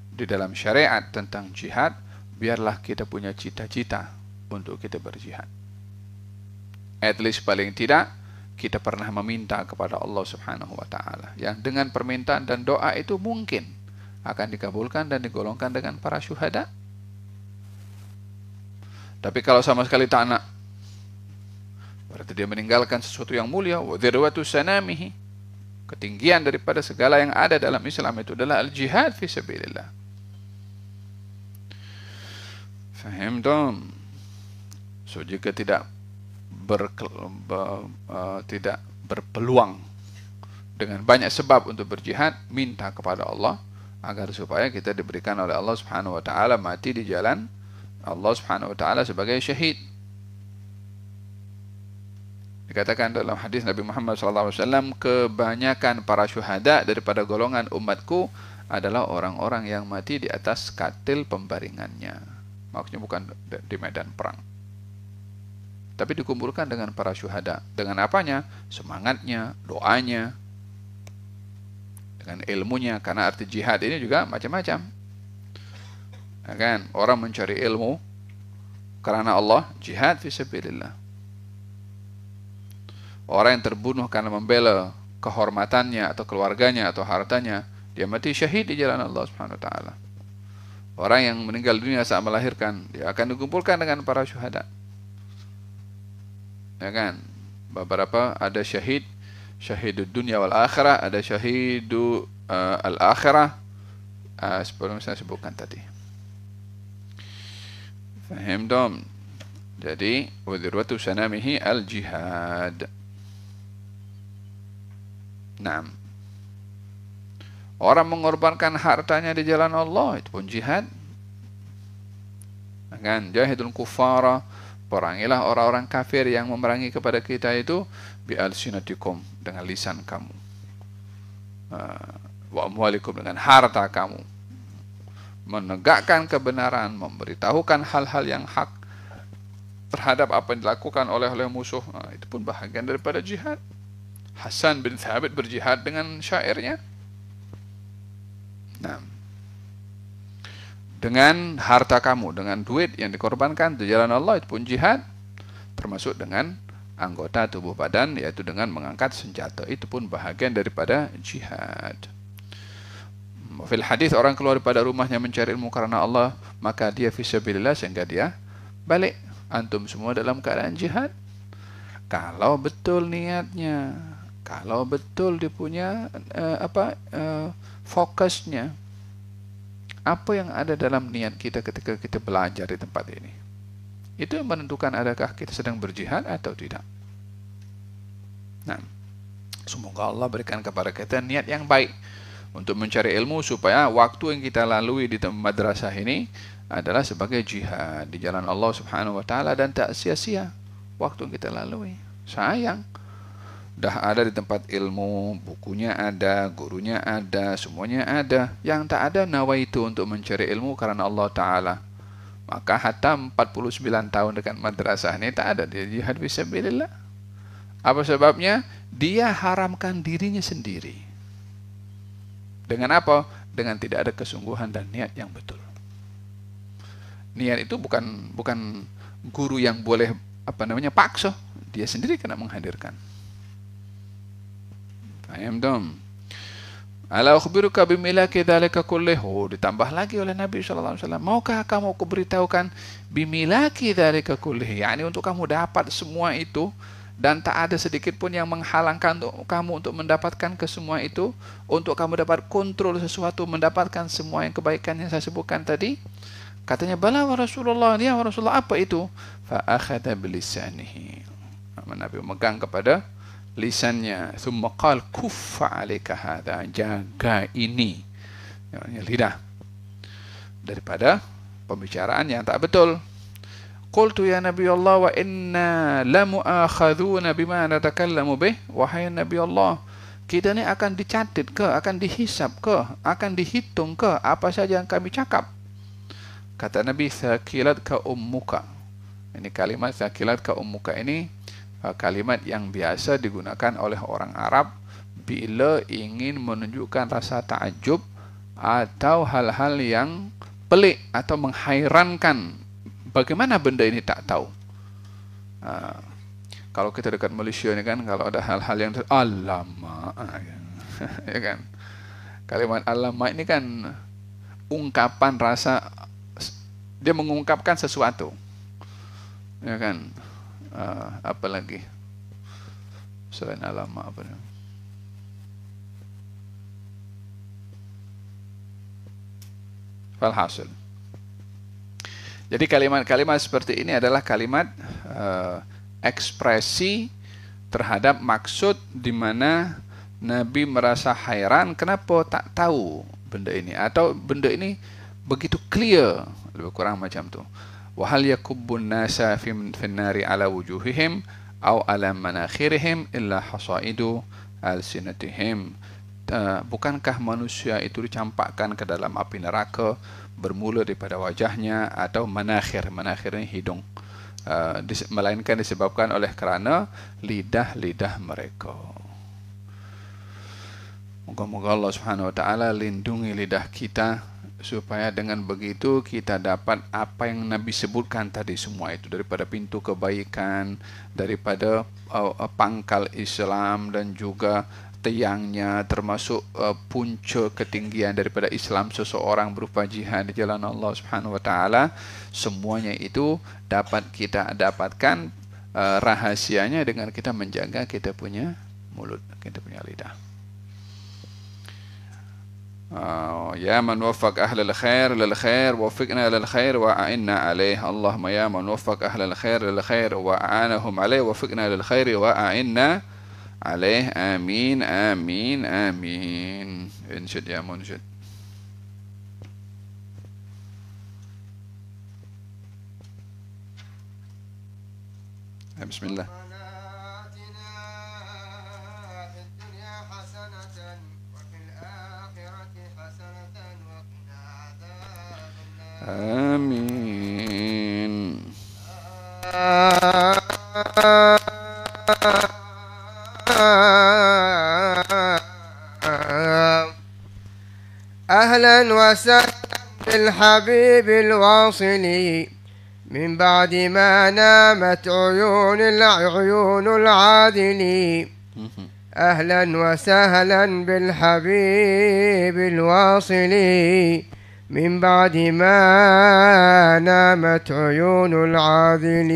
di dalam syariat tentang jihad, biarlah kita punya cita-cita untuk kita berjihad. At least paling tidak kita pernah meminta kepada Allah Subhanahu wa taala, yang dengan permintaan dan doa itu mungkin akan dikabulkan dan digolongkan dengan para syuhada. Tapi kalau sama sekali tak nak, berarti dia meninggalkan sesuatu yang mulia. Wa dzirwatu sanamihi, ketinggian daripada segala yang ada dalam Islam itu adalah al-jihad fi sabilillah. Faham tak? So jika tidak berpeluang dengan banyak sebab untuk berjihad, minta kepada Allah agar supaya kita diberikan oleh Allah Subhanahu wa taala mati di jalan Allah Subhanahu wa taala sebagai syahid. Dikatakan dalam hadis Nabi Muhammad SAW, kebanyakan para syuhada daripada golongan umatku adalah orang-orang yang mati di atas katil pembaringannya. Maksudnya bukan di medan perang, tapi dikumpulkan dengan para syuhada. Dengan apanya? Semangatnya, doanya, dengan ilmunya. Karena arti jihad ini juga macam-macam. Ya kan? Orang mencari ilmu karena Allah, jihad fi sabilillah. Orang yang terbunuh karena membela kehormatannya atau keluarganya atau hartanya, dia mati syahid di jalan Allah Subhanahu wa taala. Orang yang meninggal dunia saat melahirkan, dia akan dikumpulkan dengan para syuhada. Ya kan? Beberapa ada syahidud dunia wal akhirah, ada syahidu al akhirah, sebelum saya sebutkan tadi. Faham dom? Jadi wadirwatu sanamihi al jihad. Nah, orang mengorbankan hartanya di jalan Allah itu pun jihad. Kan? Jahidul kuffara, perangilah orang-orang kafir yang memerangi kepada kita itu bi alsinatikum, dengan lisan kamu, wa amwalikum, dengan harta kamu, menegakkan kebenaran, memberitahukan hal-hal yang hak terhadap apa yang dilakukan oleh musuh. Itu pun bahagian daripada jihad. Hasan bin Thabit berjihad dengan syairnya. Nah, dengan harta kamu, dengan duit yang dikorbankan di jalan Allah, itu pun jihad. Termasuk dengan anggota tubuh badan, yaitu dengan mengangkat senjata, itu pun bahagian daripada jihad. Fil hadis, orang keluar daripada rumahnya mencari ilmu karena Allah, maka dia fisabilillah, sehingga dia balik. Antum semua dalam keadaan jihad. Kalau betul niatnya, kalau betul dia punya fokusnya, apa yang ada dalam niat kita ketika kita belajar di tempat ini, itu yang menentukan adakah kita sedang berjihad atau tidak. Nah, semoga Allah berikan kepada kita niat yang baik untuk mencari ilmu, supaya waktu yang kita lalui di madrasah ini adalah sebagai jihad di jalan Allah Subhanahu wa taala, dan tak sia-sia waktu yang kita lalui. Sayang, dah ada di tempat ilmu, bukunya ada, gurunya ada, semuanya ada. Yang tak ada nawaitu untuk mencari ilmu karena Allah Ta'ala. Maka hatam 49 tahun dekat madrasah ini tak ada dia jihad fisabilillah. Apa sebabnya? Dia haramkan dirinya sendiri. Dengan apa? Dengan tidak ada kesungguhan dan niat yang betul. Niat itu bukan guru yang boleh paksa. Dia sendiri kena menghadirkan. Paham dong? Ala ukhbiruka bimilaki dzalika kullihi. Ditambah lagi oleh Nabi sallallahu alaihi wasallam, maukah kamu aku beritahukan bimilaki dzalika kullihi, yakni untuk kamu dapat semua itu dan tak ada sedikit pun yang menghalangkan untuk kamu untuk mendapatkan kesemua itu, untuk kamu dapat kontrol sesuatu, mendapatkan semua yang kebaikan yang saya sebutkan tadi. Katanya, bala wa Rasulullah, ya wa Rasulullah, apa itu? Fa akhadha bilisanihi. Nabi memegang kepada lisannya. Thumma qal kuffa 'alaika hadha, jaga ini, lidah, daripada pembicaraan yang tak betul. Qultu ya Nabi Allah, wa inna la mu'akhadhuna bima natakallamu bih. Wahai Nabi Allah, kita ni akan dicatat ke, akan dihisab ke, akan dihitung ke apa saja yang kami cakap. Kata Nabi, thaqilatka ummuka. Ini kalimat thaqilatka ummuka ini kalimat yang biasa digunakan oleh orang Arab bila ingin menunjukkan rasa takjub atau hal-hal yang pelik atau menghairankan. Bagaimana benda ini tak tahu? Kalau kita dekat Malaysia ni kan, kalau ada hal-hal yang alamak, ya kan? Kalimat alamak ini kan ungkapan rasa, dia mengungkapkan sesuatu, ya kan? Apa lagi selain alamak, apa ni? Falhasil. Jadi kalimat-kalimat seperti ini adalah kalimat ekspresi terhadap maksud di mana Nabi merasa hairan kenapa tak tahu benda ini, atau benda ini begitu clear, lebih kurang macam tu. Wa hal yakubbun nasa fi nari ala wujuhihim aw ala manakhirihim illa hasaidu alsinatihim. Bukankah manusia itu dicampakkan ke dalam api neraka bermula daripada wajahnya atau manakhir ini hidung, melainkan disebabkan oleh kerana lidah-lidah mereka. Moga-moga Allah Subhanahu wa taala lindungi lidah kita supaya dengan begitu kita dapat apa yang Nabi sebutkan tadi semua itu, daripada pintu kebaikan, daripada pangkal Islam dan juga tiangnya, termasuk punca ketinggian daripada Islam seseorang berupa jihad di jalan Allah Subhanahu wa taala. Semuanya itu dapat kita dapatkan rahasianya dengan kita menjaga kita punya mulut, kita punya lidah. يا من وفق أهل الخير للخير وفقنا للخير وأعنا عليه. اللهم يا من وفق أهل الخير للخير وأعانهم عليه وفقنا للخير وأعنا عليه. آمين آمين آمين. انشد يا منشد. بسم الله. آمين. أهلا وسهلا بالحبيب الواصل من بعد ما نامت عيون العادل. أهلا وسهلا بالحبيب الواصل من بعد ما نامت عيون العاذلين.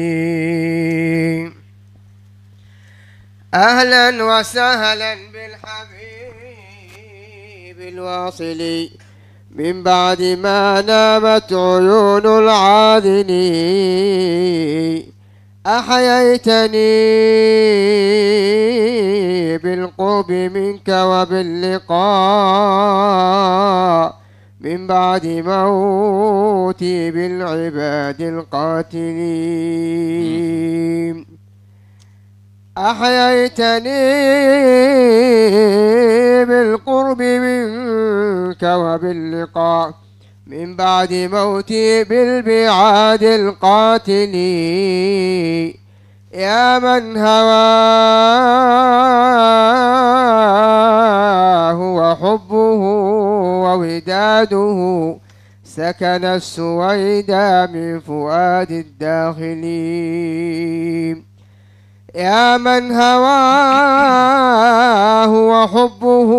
أهلا وسهلا بالحبيب الواصل من بعد ما نامت عيون العاذلين. أحييتني بالقرب منك وباللقاء من بعد موتي بالعباد القاتلين. أحييتني بالقرب منك وباللقاء من بعد موتي بالبعاد القاتلين. يا من هواه وحبه ووداده سكن السويدا من فؤاد الداخلين. يا من هواه وحبه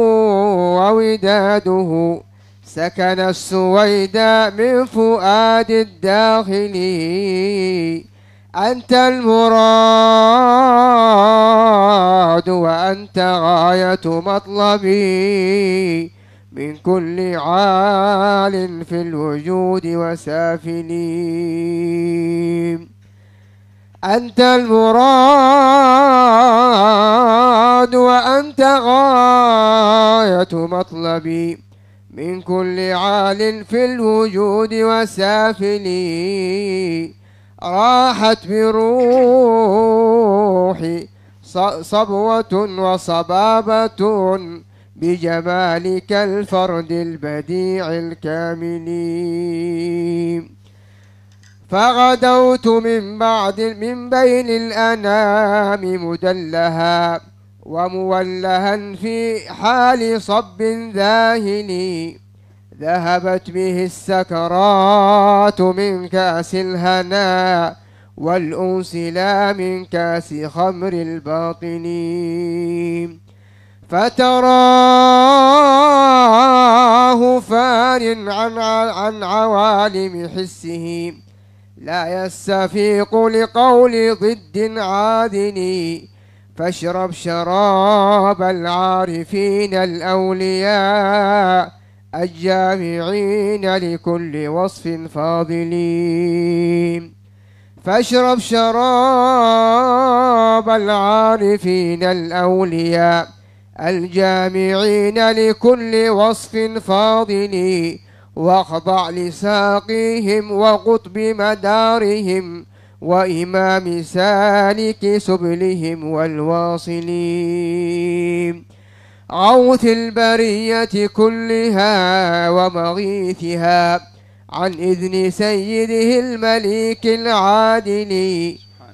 ووداده سكن السويدا من فؤاد الداخلين. أنت المراد وأنت غاية مطلبي من كل عال في الوجود وسافلين. أنت المراد وأنت غاية مطلبي من كل عال في الوجود وسافلين. راحت بروحي صبوة وصبابة بجمالك الفرد البديع الكامل. فغدوت من بين الأنام مدلها ومولها في حال صب ذاهل. ذهبت به السكرات من كأس الهنا والأنس لا من كأس خمر الباطن. فتراه فار عن عوالم حسه لا يستفيق لقول ضد عادل. فاشرب شراب العارفين الأولياء الجامعين لكل وصف فاضلين. فاشرب شراب العارفين الأولياء الجامعين لكل وصف فاضل. واخضع لساقيهم وقطب مدارهم وإمام سالك سبلهم والواصلين. غوث البرية كلها ومغيثها عن إذن سيده المليك العادل.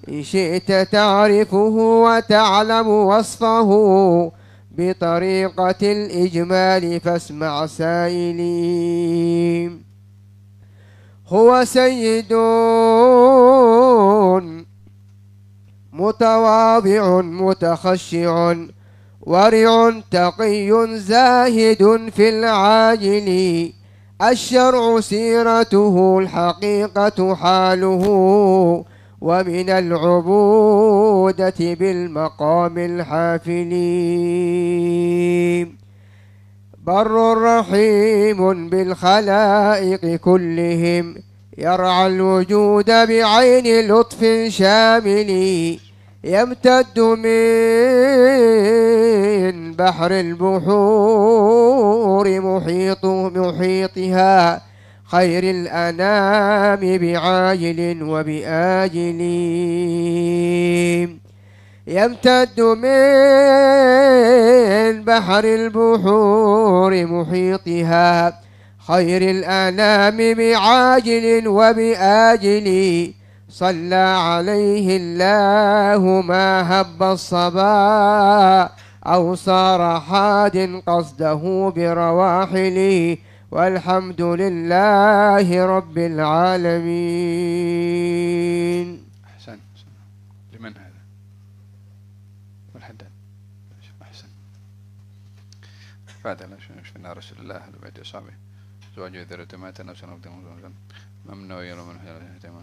إن شئت تعرفه وتعلم وصفه بطريقة الإجمال فاسمع سائلين. هو سيد متواضع متخشع ورع تقي زاهد في العاجل، الشرع سيرته الحقيقة حاله، ومن العبودة بالمقام الحافل. بر رحيم بالخلائق كلهم، يرعى الوجود بعين لطف شامل، يمتد من بحر البحور محيطها، خير الأنام بعاجل وبآجل. يمتد من بحر البحور محيطها، خير الأنام بعاجل وبآجل. صلى عليه الله ما هب الصبا، أو صار حاد قصده برواحله، والحمد لله رب العالمين. أحسن. لمن هذا؟ والحداد. أحسن. فاتنا شفنا رسول الله وبعد أصحابه زواج ذرة مات نفسا ممنوع يرى من هذا